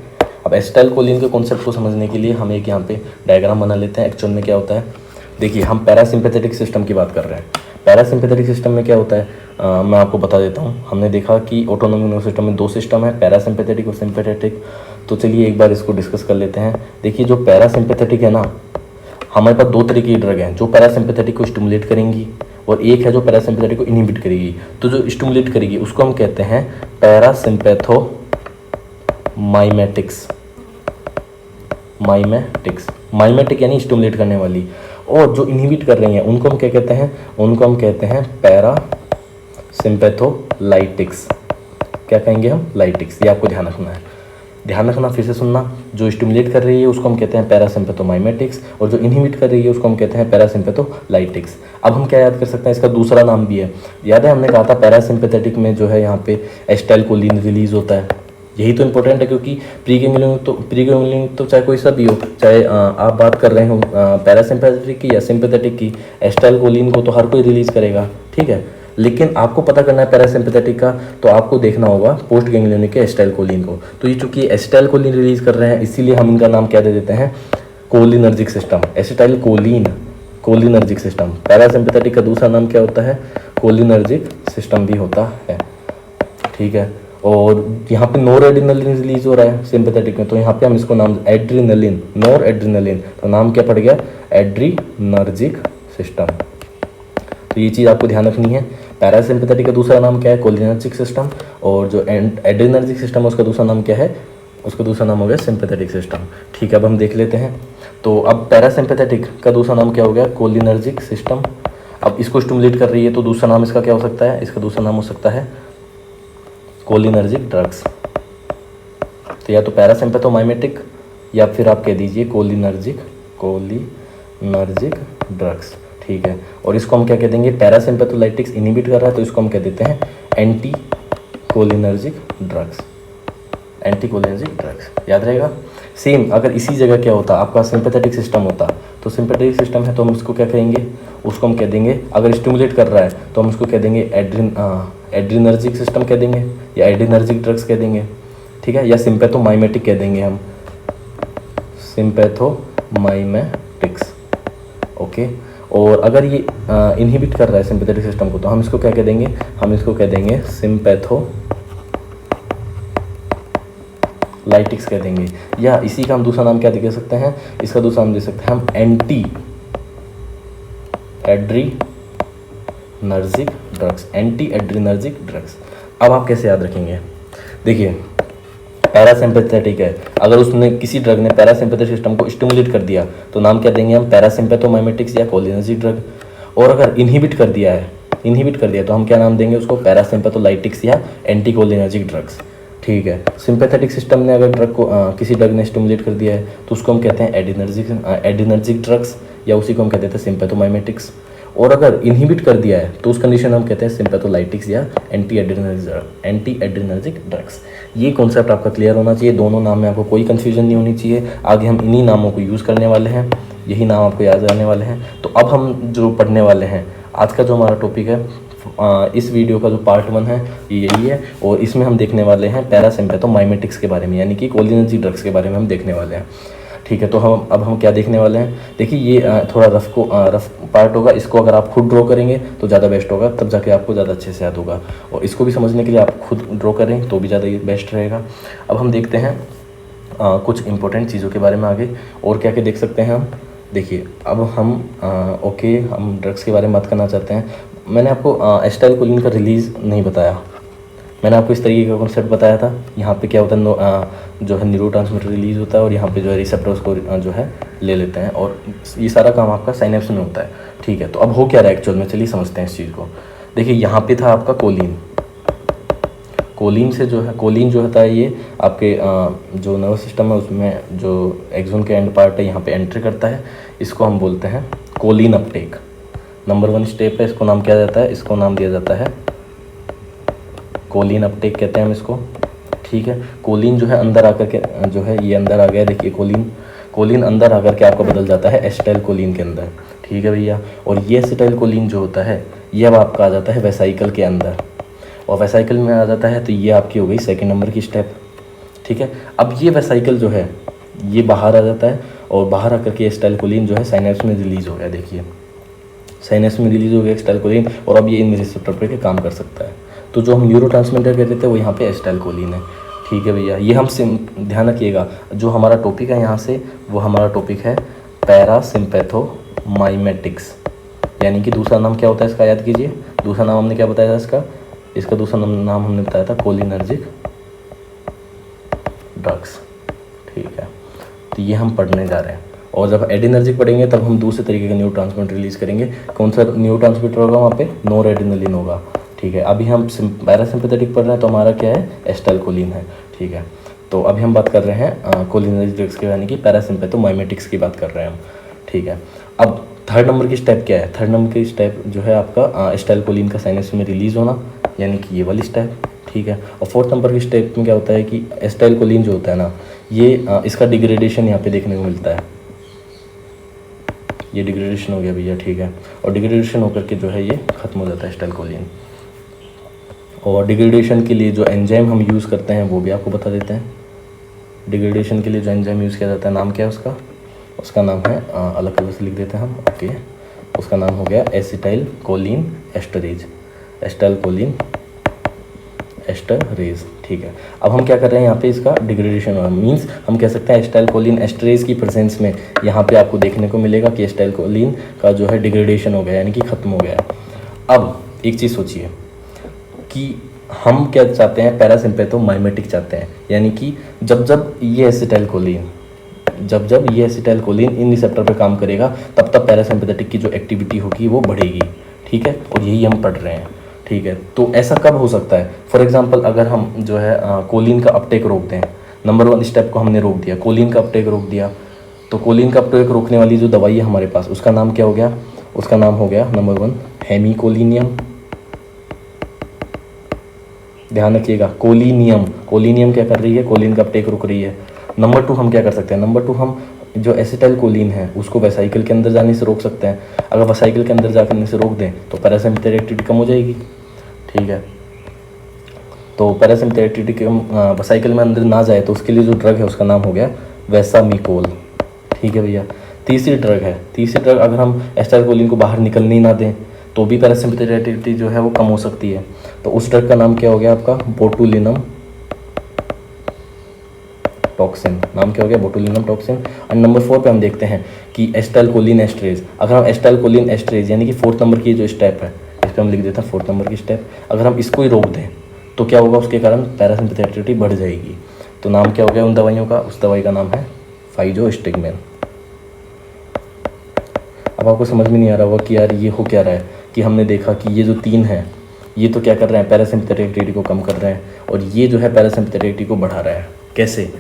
अब एसिटाइलकोलिन के कॉन्सेप्ट को समझने के लिए हम एक यहाँ पे डायग्राम बना लेते हैं। एक्चुअल में क्या होता है, देखिए हम पैरासिम्पैथेटिक सिस्टम की बात कर रहे हैं। पैरासिम्पैथेटिक सिस्टम में क्या होता है, मैं आपको बता देता हूँ। हमने देखा कि ऑटोनोमिक नर्वस सिस्टम में दो सिस्टम है, पैरासिम्पैथेटिक और सिम्पैथेटिक। तो चलिए एक बार इसको डिस्कस कर लेते हैं। देखिए जो पैरासिम्पैथेटिक है ना, हमारे पास दो तरीके की ड्रग हैं जो पैरासिम्पैथेटिक को स्टिमुलेट करेंगी, और एक है जो पैरासिम्पैथेटिक को इनहिबिट करेगी। तो जो स्टिमुलेट करेगी उसको हम कहते हैं पैरासिम्पैथोमाइमेटिक्स। माइमेटिक यानी स्टिमुलेट करने वाली। और जो इनहिबिट कर रही हैं उनको हम क्या कहते हैं, उनको हम कहते हैं पैरासिम्पैथोलाइटिक्स। क्या कहेंगे हम, लाइटिक्स। ये आपको ध्यान रखना है, ध्यान रखना, फिर से सुनना। जो स्टिमुलेट कर रही है उसको हम कहते हैं पैरासिम्पैथोमाइमेटिक्स, और जो इनहिबिट कर रही है उसको हम कहते हैं पैरासिम्पैथोलाइटिक्स। अब हम क्या याद कर सकते हैं, इसका दूसरा नाम भी है। याद है हमने कहा था पैरासिम्पैथेटिक में जो है यहाँ पे एसिटाइलकोलिन रिलीज होता है। यही तो इंपॉर्टेंट है, क्योंकि प्रीगैंग्लियन तो चाहे कोई सा भी हो, चाहे आप बात कर रहे हो पैरासिम्पैथेटिक की या सिम्पैथेटिक की, एसिटाइलकोलिन को तो हर कोई रिलीज करेगा, ठीक है। लेकिन आपको पता करना है पैरासिम्पैथेटिक का, तो आपको देखना होगा पोस्ट गैंग्लियोनिक के एसिटाइलकोलिन को। तो ये चूंकि एसिटाइलकोलिन रिलीज कर रहे हैं, इसीलिए हम इनका नाम क्या दे देते हैं, cholinergic system. Acetylcholine cholinergic system. Parasympathetic का दूसरा नाम क्या होता है, कोलिनर्जिक सिस्टम भी होता है, ठीक है। और यहाँ पे नोर एड्रिनलिन रिलीज हो रहा है सिंपैथेटिक में, तो यहाँ पे हम इसको नाम एड्रिनलिन, नोर एड्रिनलिन, तो नाम क्या पड़ गया, एड्रीनर्जिक सिस्टम। तो ये चीज़ आपको ध्यान रखनी है। पैरासिम्पैथेटिक का दूसरा नाम क्या है, कोलिनर्जिक सिस्टम, और जो एड्रिनर्जिक सिस्टम है उसका दूसरा नाम क्या है, उसका दूसरा नाम हो गया सिंपैथेटिक सिस्टम, ठीक है। अब हम देख लेते हैं। तो अब पैरासिम्पैथेटिक का दूसरा नाम क्या हो गया, कोलिनर्जिक सिस्टम। अब इसको स्टिमुलेट कर रही है, तो दूसरा नाम इसका क्या हो सकता है, इसका दूसरा नाम हो सकता है कोलिनर्जिक ड्रग्स। तो या तो पैरासिम्पैथोमाइमेटिक या फिर आप कह दीजिए कोलिनर्जिक ड्रग्स, ठीक है। और इसको हम क्या कह देंगे, पैरासिम्पैथोलाइटिक्स इनहिबिट कर रहा है तो इसको हम कह देते हैं एंटी कोलिनर्जिक ड्रग्स, याद रहेगा। सेम अगर इसी जगह क्या होता, आपका सिंपैथेटिक सिस्टम होता, तो सिंपैथेटिक सिस्टम है तो हम उसको क्या कहेंगे, उसको हम कह देंगे, अगर स्टिमुलेट कर रहा है तो हम उसको कह देंगे एड्रीनर्जिक सिस्टम कह देंगे, या एड्रीनर्जिक ड्रग्स कह देंगे, ठीक है। या सिंपैथोमाइमेटिक कह देंगे हम, सिंपैथोमाइमेटिक्स, ओके। और अगर ये इनहिबिट कर रहा है सिंपैथेटिक सिस्टम को, तो हम इसको क्या कह देंगे, हम इसको कह देंगे सिंपैथोलाइटिक्स कह देंगे। या इसी का हम दूसरा नाम क्या दे सकते हैं, इसका दूसरा नाम दे सकते हैं हम एंटी एड्रीनर्जिक ड्रग्स। अब आप कैसे याद रखेंगे, देखिए पैरासिम्पैथेटिक है, अगर उसने किसी ड्रग ने पैरासिम्पैथेटिक सिस्टम को स्टिमुलेट कर दिया तो नाम क्या देंगे हम, पैरासिम्पैथोमाइमेटिक्स या कोलिनर्जिक ड्रग। और अगर इनहिबिट कर दिया तो हम क्या नाम देंगे उसको, पैरासिम्पैथोलाइटिक्स या एंटीकोलिनर्जिक ड्रग्स, ठीक है। सिंपैथेटिक सिस्टम ने अगर ड्रग को किसी ड्रग ने स्टिमुलेट कर दिया है तो उसको हम कहते हैं एड्रीनर्जिक ड्रग्स, या उसी को हम कहते हैं सिंपैथोमाइमेटिक्स। और अगर इनहिबिट कर दिया है तो उस कंडीशन हम कहते हैं सिंपैथोलाइटिक्स या एंटी एड्रीनर्जिक ड्रग्स। ये कॉन्सेप्ट आपका क्लियर होना चाहिए, दोनों नाम में आपको कोई कंफ्यूजन नहीं होनी चाहिए। आगे हम इन्हीं नामों को यूज़ करने वाले हैं, यही नाम आपको याद रहने वाले हैं। तो अब हम जो पढ़ने वाले हैं, आज का जो हमारा टॉपिक है, इस वीडियो का जो पार्ट 1 है ये यही है, और इसमें हम देखने वाले हैं पैरासिम्पैथोमाइमेटिक्स के बारे में, यानी कि कोलिनर्जिक ड्रग्स के बारे में हम देखने वाले हैं, ठीक है। तो हम क्या देखने वाले हैं, देखिए ये थोड़ा रफ पार्ट होगा, इसको अगर आप खुद ड्रॉ करेंगे तो ज़्यादा बेस्ट होगा, तब जाके आपको ज़्यादा अच्छे से याद होगा। और इसको भी समझने के लिए आप खुद ड्रॉ करें तो भी ज़्यादा बेस्ट रहेगा। अब हम देखते हैं कुछ इंपॉर्टेंट चीज़ों के बारे में आगे, और क्या क्या देख सकते हैं हम। देखिए अब हम हम ड्रग्स के बारे में बात करना चाहते हैं। मैंने आपको एसिटाइलकोलिन का रिलीज़ नहीं बताया, मैंने आपको इस तरीके का कॉन्सेप्ट बताया था। यहाँ पे क्या होता है, जो है न्यूरोट्रांसमीटर रिलीज़ होता है, और यहाँ पे जो है रिसेप्टर्स को जो है ले लेते हैं, और ये सारा काम आपका साइनेप्स में होता है, ठीक है। तो अब हो क्या रहा है एक्चुअल में, चलिए समझते हैं इस चीज़ को। देखिए यहाँ पे था आपका कोलिन से जो है, कोलिन जो होता है ये आपके जो नर्वस सिस्टम है उसमें जो एक्सोन के एंड पार्ट है यहाँ पे एंट्री करता है, इसको हम बोलते हैं कोलिन अपटेक। नंबर 1 स्टेप है, इसको नाम क्या जाता है, इसको नाम दिया जाता है कोलिन अपटेक कहते हैं हम इसको। ठीक है, कोलिन जो है अंदर आकर के जो है ये अंदर आ गया, देखिए कोलिन अंदर आकर के आपका बदल जाता है एसिटाइल कोलिन के अंदर। ठीक है भैया, और ये एसिटाइल कोलिन जो होता है ये अब आपका आ जाता है वेसाइकल के अंदर, और वेसाइकल में आ जाता है तो ये आपकी हो गई सेकंड नंबर की स्टेप। ठीक है, अब ये वेसाइकल जो है ये बाहर आ जाता है, और बाहर आकर के एसिटाइल कोलिन जो है साइनेप्स में रिलीज़ हो गया। देखिए साइनेप्स में रिलीज़ हो गया एसिटाइल कोलिन, और अब ये इन रिसेप्टर पर काम कर सकता है। तो जो हम न्यूरोट्रांसमीटर कह रहे थे वो यहाँ पे एसिटाइल कोलिन है। ठीक है भैया, ये हम ध्यान रखिएगा, जो हमारा टॉपिक है यहाँ से वो हमारा टॉपिक है पैरासिम्पैथोमाइमेटिक्स, यानी कि दूसरा नाम क्या होता है इसका, याद कीजिए। दूसरा नाम हमने क्या बताया था इसका दूसरा नाम हमने बताया था कोलिनर्जिक ड्रग्स। ठीक है, तो ये हम पढ़ने जा रहे हैं, और जब एडिनर्जिक पढ़ेंगे तब हम दूसरे तरीके का न्यूरोट्रांसमीटर रिलीज़ करेंगे। कौन सा न्यूरोट्रांसमीटर होगा वहाँ पे, नोरेड्रेनालिन होगा। ठीक है, अभी हम पैरासिम्पैथेटिक पढ़ रहे हैं तो हमारा क्या है, एसिटाइल कोलिन है। ठीक है, तो अभी हम बात कर रहे हैं कोलिनर्जिक ड्रग्स के, यानी कि पैरासिम्पैथोमाइमेटिक्स की बात कर रहे हैं हम। ठीक है, अब थर्ड नंबर की स्टेप क्या है, थर्ड नंबर की स्टेप जो है आपका एसिटाइल कोलिन का साइनस में रिलीज़ होना, यानी कि ये वाली स्टेप। ठीक है, और फोर्थ नंबर की स्टेप में क्या होता है कि एसिटाइल कोलिन जो होता है ना ये इसका डिग्रेडेशन यहाँ पे देखने को मिलता है, ये डिग्रेडेशन हो गया भैया। ठीक है, और डिग्रेडेशन होकर के जो है ये ख़त्म हो जाता है एसिटाइल कोलिन। और डिग्रेडेशन के लिए जो एंजाइम हम यूज़ करते हैं वो भी आपको बता देते हैं। डिग्रेडेशन के लिए जो एंजाइम यूज़ किया जाता है नाम क्या है उसका नाम है अलग कलर से लिख देते हैं हम। ओके, उसका नाम हो गया acetyl choline esterase, acetyl choline esterase. ठीक है, अब हम क्या कर रहे हैं यहाँ पे इसका डिग्रेडेशन हो, मीन्स हम कह सकते हैं एसिटाइल कोलिन एस्टरेज की प्रेजेंस में यहाँ पे आपको देखने को मिलेगा कि एसिटाइल कोलिन का जो है डिग्रेडेशन हो गया, यानी कि ख़त्म हो गया। अब एक चीज़ सोचिए कि हम क्या चाहते हैं, पैरासिम्पैथोमाइमेटिक चाहते हैं, यानी कि जब ये एसिटाइल कोलिन इन रिसेप्टर पे काम करेगा तब पैरासिम्पैथेटिक की जो एक्टिविटी होगी वो बढ़ेगी। ठीक है, और यही हम पढ़ रहे हैं। ठीक है, तो ऐसा कब हो सकता है, फॉर एग्जांपल अगर हम जो है कोलिन का अपटेक रोक दें, नंबर 1 स्टेप को हमने रोक दिया, कोलिन का अपटेक रोक दिया, तो कोलिन का अपटेक रोकने वाली जो दवाई है हमारे पास उसका नाम क्या हो गया, उसका नाम हो गया नंबर 1 हेमिकोलिनियम। ध्यान रखिएगा, कोलिनियम क्या कर रही है, कोलिन का अपटेक रुक रही है। नंबर 2 हम क्या कर सकते हैं, नंबर 2 हम जो एसिटाइल कोलिन है उसको वेसाइकल के अंदर जाने से रोक सकते हैं। अगर वेसाइकल के अंदर जाने से रोक दें तो पैरासिम्पैथेटिक एक्टिविटी कम हो जाएगी। ठीक है, तो पैरासिम्पैथेटिक एक्टिविटी वेसाइकल में अंदर ना जाए तो उसके लिए जो ड्रग है उसका नाम हो गया वेसामिकोल। ठीक है भैया, तीसरी ड्रग अगर हम एसिटाइल कोलिन को बाहर निकलने ही ना दें तो भी पैरासिम्पैथेटिक एक्टिविटी जो है वो कम हो सकती है। तो उस ड्रग का नाम क्या हो गया आपका, बोटुलिनम टॉक्सिन। नाम क्या हो गया, बोटुलिनम टॉक्सिन। और नंबर 4 पे हम देखते हैं कि एसिटाइल कोलिन एस्टरेज। अगर हम एसिटाइल कोलिन एस्टरेज यानी कि 4th नंबर की जो स्टेप है इस पर हम लिख देते हैं 4th नंबर की स्टेप, अगर हम इसको ही रोक दें तो क्या होगा, उसके कारण पैरासिम्पैथेटिक एक्टिविटी बढ़ जाएगी। तो नाम क्या हो गया उन दवाइयों का, उस दवाई का नाम है फाइजोस्टिगमेन। अब आपको समझ में नहीं आ रहा होगा कि यार ये हो क्या रहा है, कि हमने देखा कि ये जो 3 हैं ये तो क्या कर रहे हैं, पैरासिम्पैथेटिक एक्टिविटी को कम कर रहे हैं, और ये जो है पैरासिम्पैथेटिक एक्टिविटी को बढ़ा रहा है। कैसे,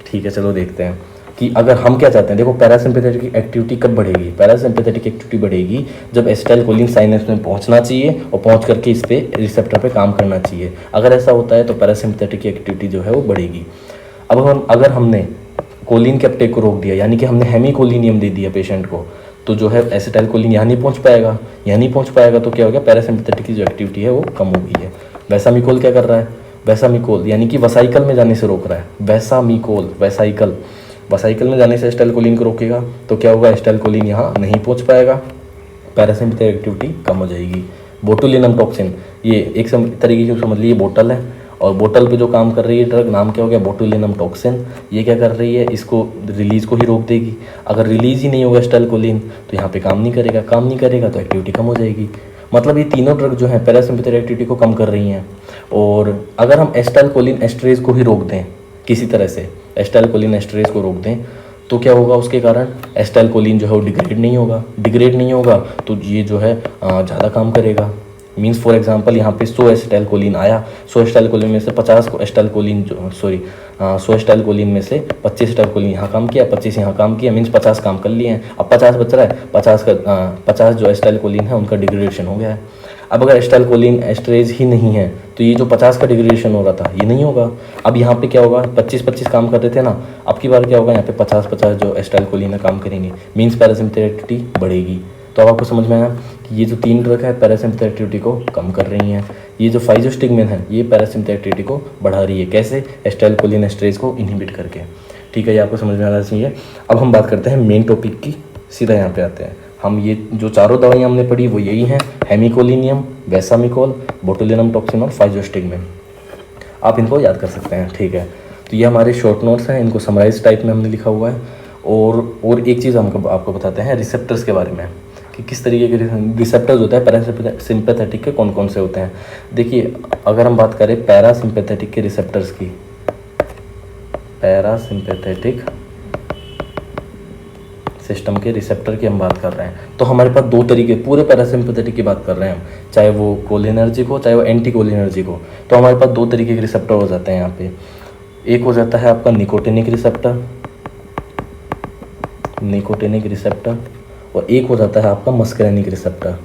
ठीक है चलो देखते हैं कि अगर हम क्या चाहते हैं। देखो पैरासिम्पैथेटिक एक्टिविटी कब बढ़ेगी, पैरासिम्पैथेटिक एक्टिविटी बढ़ेगी जब एसिटाइल कोलिन साइनेप्स में पहुंचना चाहिए और पहुंच करके इस पे रिसेप्टर पे काम करना चाहिए। अगर ऐसा होता है तो पैरासिम्पैथेटिक एक्टिविटी जो है वो बढ़ेगी। अब अगर हमने कोलिन के अपटेक को रोक दिया, यानी कि हमने हेमिकोलिनियम दे दिया पेशेंट को, तो जो है एसिटाइल कोलिन यहाँ नहीं पहुँच पाएगा, तो क्या हो गया, पैरासिम्पैथेटिक की जो एक्टिविटी है वो कम हो गई है। वेसामिकोल क्या कर रहा है, वेसामिकोल यानी कि वेसाइकल में जाने से रोक रहा है, वेसामिकोल वेसाइकल में जाने से एसिटाइल कोलिन को रोकेगा, तो क्या होगा, एसिटाइल कोलिन यहाँ नहीं पहुँच पाएगा, पैरासिम्पैथेटिक एक्टिविटी कम हो जाएगी। बोटुलिनम टॉक्सिन, ये एक तरीके से समझ लीजिए बोतल है, और बोतल पे जो काम कर रही है ड्रग, नाम क्या हो गया, बोटुलिनम टॉक्सिन। ये क्या कर रही है, इसको रिलीज़ को ही रोक देगी। अगर रिलीज़ ही नहीं होगा एसिटाइल कोलिन तो यहाँ पे काम नहीं करेगा तो एक्टिविटी कम हो जाएगी। मतलब ये तीनों ड्रग जो है पैरासिम्पैथेटिक एक्टिविटी को कम कर रही हैं। और अगर हम एसिटाइल कोलिन एस्टरेज को ही रोक दें, किसी तरह से एसिटाइल कोलिन एस्टरेज को रोक दें, तो क्या होगा, उसके कारण एसिटाइल कोलिन जो है वो डिग्रेड नहीं होगा तो ये जो है ज़्यादा काम करेगा। मीन्स फॉर एग्जांपल यहाँ पे 100 एसिटाइलकोलिन आया, 100 एसिटाइलकोलिन में से 50 को एसिटाइलकोलिन 100 एसिटाइलकोलिन में से 25 एसिटाइलकोलिन यहाँ काम किया, 25 यहाँ काम किया, मीन्स 50 काम कर लिए हैं। अब 50 बच रहा है, 50 जो एसिटाइलकोलिन है उनका डिग्रेडेशन हो गया है। अब अगर एसिटाइलकोलिन एस्टरेज ही नहीं है तो ये जो 50 का डिग्रेडेशन हो रहा था ये नहीं होगा। अब यहाँ पे क्या होगा, 25-25 काम कर रहे थे ना, अब की बार क्या होगा, यहाँ पे 50-50 जो एसिटाइलकोलिन है काम करेंगे, मीन्स पैरासिम्पैथेटिक एक्टिविटी बढ़ेगी। तो अब आपको समझ में आया कि ये जो 3 ड्रग है पैरासिम्पैथेटिक एक्टिविटी को कम कर रही हैं। ये जो फाइजोस्टिगमिन है ये पैरासिम्पैथेटिक एक्टिविटी को बढ़ा रही है, कैसे, एसिटाइलकोलिन एस्टरेज को इनहिबिट करके। ठीक है, ये आपको समझ में आना चाहिए। अब हम बात करते हैं मेन टॉपिक की, सीधा यहाँ पे आते हैं हम। ये जो चारों दवाइयाँ हमने पढ़ी वो यही हैं, हेमिकोलिनियम, वेसामिकोल, बोटुलिनम टॉक्सिन और फाइजोस्टिगमिन। आप इनको याद कर सकते हैं। ठीक है, तो ये हमारे शॉर्ट नोट्स हैं, इनको समराइज टाइप में हमने लिखा हुआ है। और एक चीज़ हम आपको बताते हैं रिसेप्टर्स के बारे में कि किस तरीके के रिसेप्टर्स होते हैं पैरासिम्पैथेटिक के, कौन कौन से होते हैं। देखिए, अगर हम बात करें पैरासिम्पैथेटिक के रिसेप्टर्स की, पैरासिम्पैथेटिक सिस्टम के रिसेप्टर की हम बात कर रहे हैं, तो हमारे पास 2 तरीके, पूरे पैरासिम्पैथेटिक की बात कर रहे हैं हम, चाहे वो कोलिनर्जिक हो चाहे वो एंटी कोलिनर्जिक हो। तो हमारे पास 2 तरीके के रिसेप्टर हो जाते हैं यहाँ पे। एक हो जाता है आपका निकोटिनिक रिसेप्टर, निकोटिनिक रिसेप्टर, और एक हो जाता है आपका मस्करेनिक रिसेप्टर,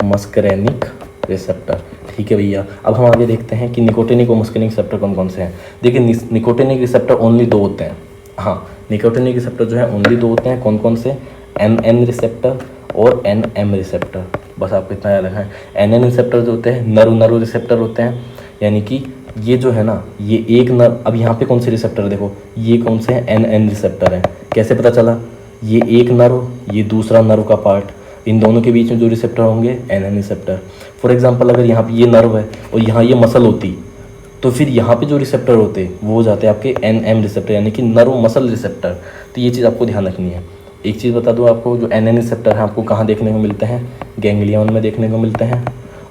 मस्करेनिक रिसेप्टर। ठीक है भैया, अब हम आगे देखते हैं कि निकोटिनिक और मस्करेनिक रिसेप्टर कौन कौन से हैं। देखिए, निकोटिनिक रिसेप्टर ओनली 2 होते हैं। हाँ, निकोटिनिक रिसेप्टर जो है ओनली 2 होते हैं। कौन कौन से, NN रिसेप्टर और NM रिसेप्टर। बस आपको इतना याद रखना है। NN रिसेप्टर जो होते हैं नरु रिसेप्टर होते हैं, यानी कि ये जो है ना, ये एक नर। अब यहाँ पे कौन से रिसेप्टर देखो, ये कौन से हैं, NN रिसेप्टर हैं। कैसे पता चला, ये एक नर्व, ये दूसरा नर्व का पार्ट, इन दोनों के बीच में जो रिसेप्टर होंगे NN रिसेप्टर। फॉर एग्जांपल, अगर यहाँ पे ये नर्व है और यहाँ ये मसल होती, तो फिर यहाँ पे जो रिसेप्टर होते वो हो जाते हैं आपके NM रिसेप्टर, यानी कि नर्व मसल रिसेप्टर। तो ये चीज़ आपको ध्यान रखनी है। एक चीज़ बता दूँ आपको, जो NN रिसेप्टर हैं आपको कहाँ देखने को मिलते हैं, गैंग्लियन में देखने को मिलते हैं।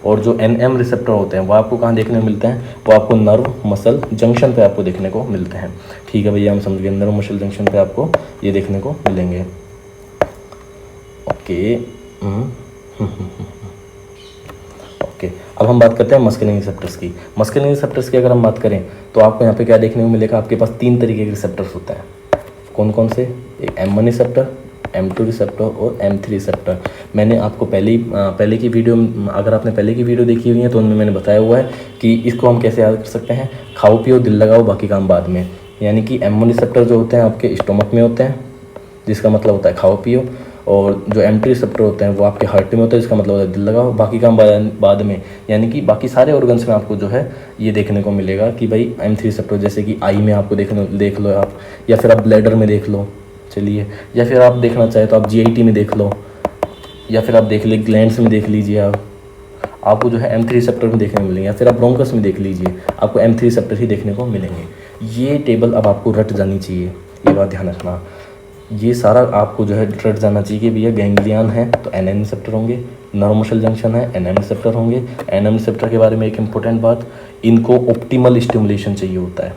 और जो NM रिसेप्टर होते हैं वो आपको कहाँ देखने को मिलते हैं, वो आपको नर्व मसल जंक्शन पे आपको देखने को मिलते हैं। ठीक है भैया, हम समझ गए, नर्व मसल जंक्शन पे आपको ये देखने को मिलेंगे। ओके ओके, अब हम बात करते हैं मस्कुलिन रिसेप्टर्स की। मस्कुलिन रिसेप्टर्स की अगर हम बात करें तो आपको यहाँ पे क्या देखने को मिलेगा, आपके पास 3 तरीके के रिसेप्टर्स होते हैं। कौन कौन से, एक M1 रिसेप्टर, M2 रिसेप्टर और M3 रिसेप्टर। मैंने आपको पहले की वीडियो, अगर आपने पहले की वीडियो देखी हुई है तो उनमें मैंने बताया हुआ है कि इसको हम कैसे याद कर सकते हैं, खाओ पियो दिल लगाओ बाकी काम बाद में। यानी कि M1 रिसेप्टर जो होते हैं आपके स्टोमक में होते हैं, जिसका मतलब होता है खाओ पियो, और जो M3 रिसेप्टर होते हैं वो आपके हार्ट में होता है, जिसका मतलब होता है दिल लगाओ बाकी काम बाद में। यानी कि बाकी सारे ऑर्गन्स में आपको जो है ये देखने को मिलेगा कि भाई M3 रिसेप्टर, जैसे कि आई में आपको देख लो आप, या फिर आप ब्लैडर में देख लो, चलिए, या फिर आप देखना चाहे तो आप GIT में देख लो, या फिर आप देख ले ग्लैंड्स में देख लीजिए, आपको जो है M3 रिसेप्टर में देखने को मिलेंगे, या फिर आप ब्रोंकस में देख लीजिए, आपको M3 रिसेप्टर ही देखने को मिलेंगे। ये टेबल अब आपको रट जानी चाहिए, ये बात ध्यान रखना। ये सारा आपको जो है रट जाना चाहिए कि भैया गैंग्लियन है तो NN रिसेप्टर होंगे, नर्व मसल जंक्शन है NM रिसेप्टर होंगे। NM रिसेप्टर के बारे में एक इम्पोर्टेंट बात, इनको ऑप्टिमल स्टिमुलेशन चाहिए होता है।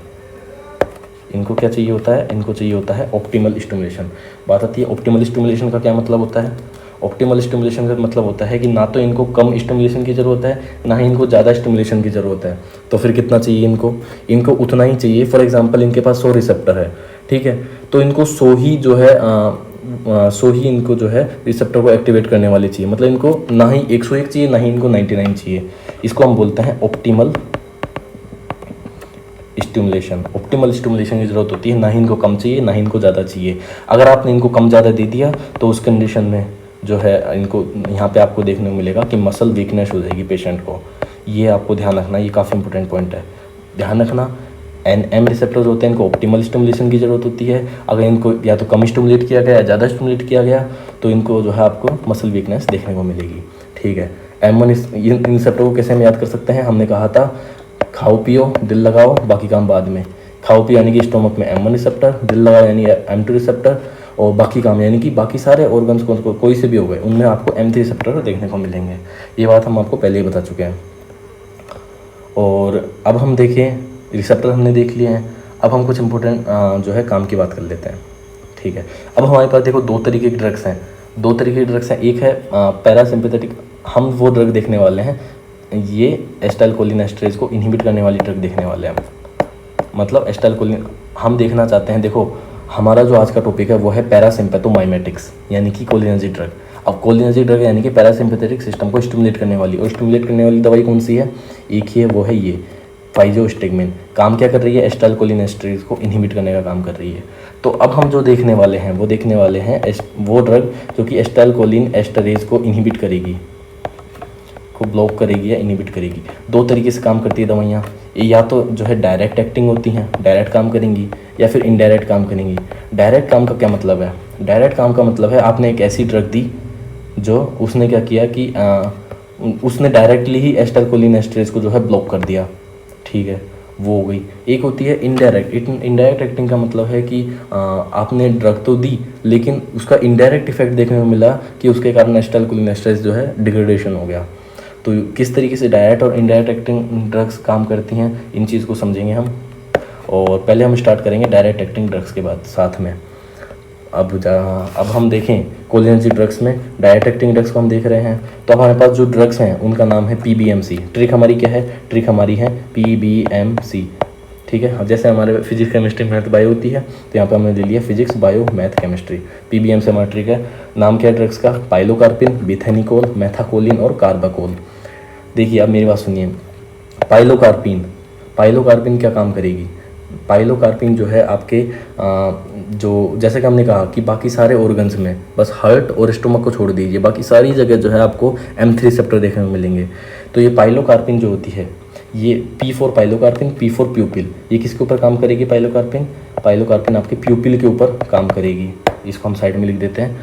इनको क्या चाहिए होता है, इनको चाहिए होता है ऑप्टिमल स्टिमुलेशन। बात आती है ऑप्टिमल स्टिमुलेशन का क्या मतलब होता है। ऑप्टिमल स्टिमुलेशन का मतलब होता है कि ना तो इनको कम स्टिमुलेशन की ज़रूरत है, ना ही इनको ज़्यादा स्टिमुलेशन की ज़रूरत है। तो फिर कितना चाहिए इनको उतना ही चाहिए। फॉर एग्जांपल, इनके पास 100 रिसेप्टर है, ठीक है, तो इनको 100 ही जो है 100 ही इनको जो है रिसेप्टर को एक्टिवेट करने वाली चाहिए। मतलब इनको ना ही 101 चाहिए, ना ही इनको 99 चाहिए। इसको हम बोलते हैं ऑप्टिमल स्टिमुलेशन। ऑप्टिमल स्टिमुलेशन की ज़रूरत होती है, ना ही इनको कम चाहिए ना ही इनको ज़्यादा चाहिए। अगर आपने इनको कम ज़्यादा दे दिया तो उस कंडीशन में जो है इनको यहाँ पे आपको देखने को मिलेगा कि मसल वीकनेस हो जाएगी पेशेंट को। ये आपको ध्यान रखना, ये काफ़ी इंपॉर्टेंट पॉइंट है, ध्यान रखना। NM रिसेप्टर्स होते हैं, इनको ऑप्टिमल स्टिमुलेशन की ज़रूरत होती है। अगर इनको या तो कम स्टिमुलेट किया गया या ज़्यादा स्टिमुलेट किया गया तो इनको जो है आपको मसल वीकनेस देखने को मिलेगी। ठीक है, M1 इन रिसेप्टर को कैसे हम याद कर सकते हैं, हमने कहा था खाओ पियो दिल लगाओ बाकी काम बाद में। खाओ पियो यानी कि स्टोमक में M1 रिसेप्टर, दिल लगाओ यानी M2 रिसेप्टर, और बाकी काम यानी कि बाकी सारे ऑर्गन्स को कोई से भी हो गए उनमें आपको M3 रिसेप्टर देखने को मिलेंगे। ये बात हम आपको पहले ही बता चुके हैं। और अब हम देखें, रिसेप्टर हमने देख लिए हैं, अब हम कुछ इंपॉर्टेंट जो है काम की बात कर लेते हैं। ठीक है, अब हमारे पास देखो 2 तरीके की ड्रग्स हैं। 2 तरीके की ड्रग्स हैं, एक है पैरासिम्पैथेटिक हम वो ड्रग देखने वाले हैं, ये एसिटाइलकोलिनेस्टरेज को इनहिबिट करने वाली ड्रग देखने वाले हैं। मतलब एसिटाइलकोलिन हम देखना चाहते हैं, देखो हमारा जो आज का टॉपिक है वो है पैरासिम्पैथोमाइमेटिक्स यानी कि कोलिनर्जिक ड्रग। अब कोलिनर्जिक ड्रग यानी कि पैरासिम्पैथेटिक सिस्टम को स्टिमुलेट करने वाली, और स्टिमुलेट करने वाली दवाई कौन सी है? एक ही है, वो है ये फाइजोस्टिगमिन। काम क्या कर रही है? एसिटाइलकोलिनेस्टरेज को इनहिबिट करने का काम कर रही है। तो अब हम जो देखने वाले हैं वो देखने वाले हैं वो ड्रग जो कि एसिटाइलकोलिन एस्टरेज को इनहिबिट करेगी, को ब्लॉक करेगी या इनहिबिट करेगी। दो तरीके से काम करती है दवाइयाँ, या तो जो है डायरेक्ट एक्टिंग होती हैं, डायरेक्ट काम करेंगी, या फिर इनडायरेक्ट काम करेंगी। डायरेक्ट काम का क्या मतलब है? डायरेक्ट काम का मतलब है आपने एक ऐसी ड्रग दी जो उसने क्या किया कि उसने डायरेक्टली ही एसिटाइलकोलिनेस्टरेज को जो है ब्लॉक कर दिया, ठीक है, वो हो गई। एक होती है इनडायरेक्ट। इनडायरेक्ट एक्टिंग का मतलब है कि आपने ड्रग तो दी लेकिन उसका इनडायरेक्ट इफेक्ट देखने को मिला कि उसके कारण एसिटाइलकोलिनेस्टरेज जो है डिग्रेडेशन हो गया। तो किस तरीके से डायरेक्ट और इनडायरेक्ट एक्टिंग ड्रग्स काम करती हैं, इन चीज़ को समझेंगे हम। और पहले हम स्टार्ट करेंगे डायरेक्ट एक्टिंग ड्रग्स के बाद साथ में। अब हम देखें कोलिनर्जिक ड्रग्स में डायरेक्ट एक्टिंग ड्रग्स को हम देख रहे हैं। तो हमारे पास जो ड्रग्स हैं उनका नाम है PBMC। ट्रिक हमारी क्या है? ट्रिक हमारी है PBMC, ठीक है। जैसे हमारे फिजिक्स केमिस्ट्री मैथ बायो होती है, तो यहाँ पे हमने ले लिया physics bio math chemistry. PBMC हमारा ट्रिक है। नाम क्या है ड्रग्स का? पाइलोकार्पिन, बिथेनिकोल, मेथाकोलिन और कार्बाकोल। देखिए आप मेरी बात सुनिए। पाइलोकार्पिन क्या काम करेगी? पाइलोकार्पिन जो है आपके जो जैसे कि हमने कहा कि बाकी सारे ऑर्गन्स में, बस हार्ट और स्टोमक को छोड़ दीजिए, बाकी सारी जगह जो है आपको M3 रिसेप्टर देखने को मिलेंगे। तो ये पाइलोकार्पिन जो होती है, ये P4 पाइलोकार्पिन, P4 प्यूपिल, ये किसके ऊपर काम करेगी? पाइलोकार्पिन आपके प्यूपिल के ऊपर काम करेगी। इसको हम साइड में लिख देते हैं,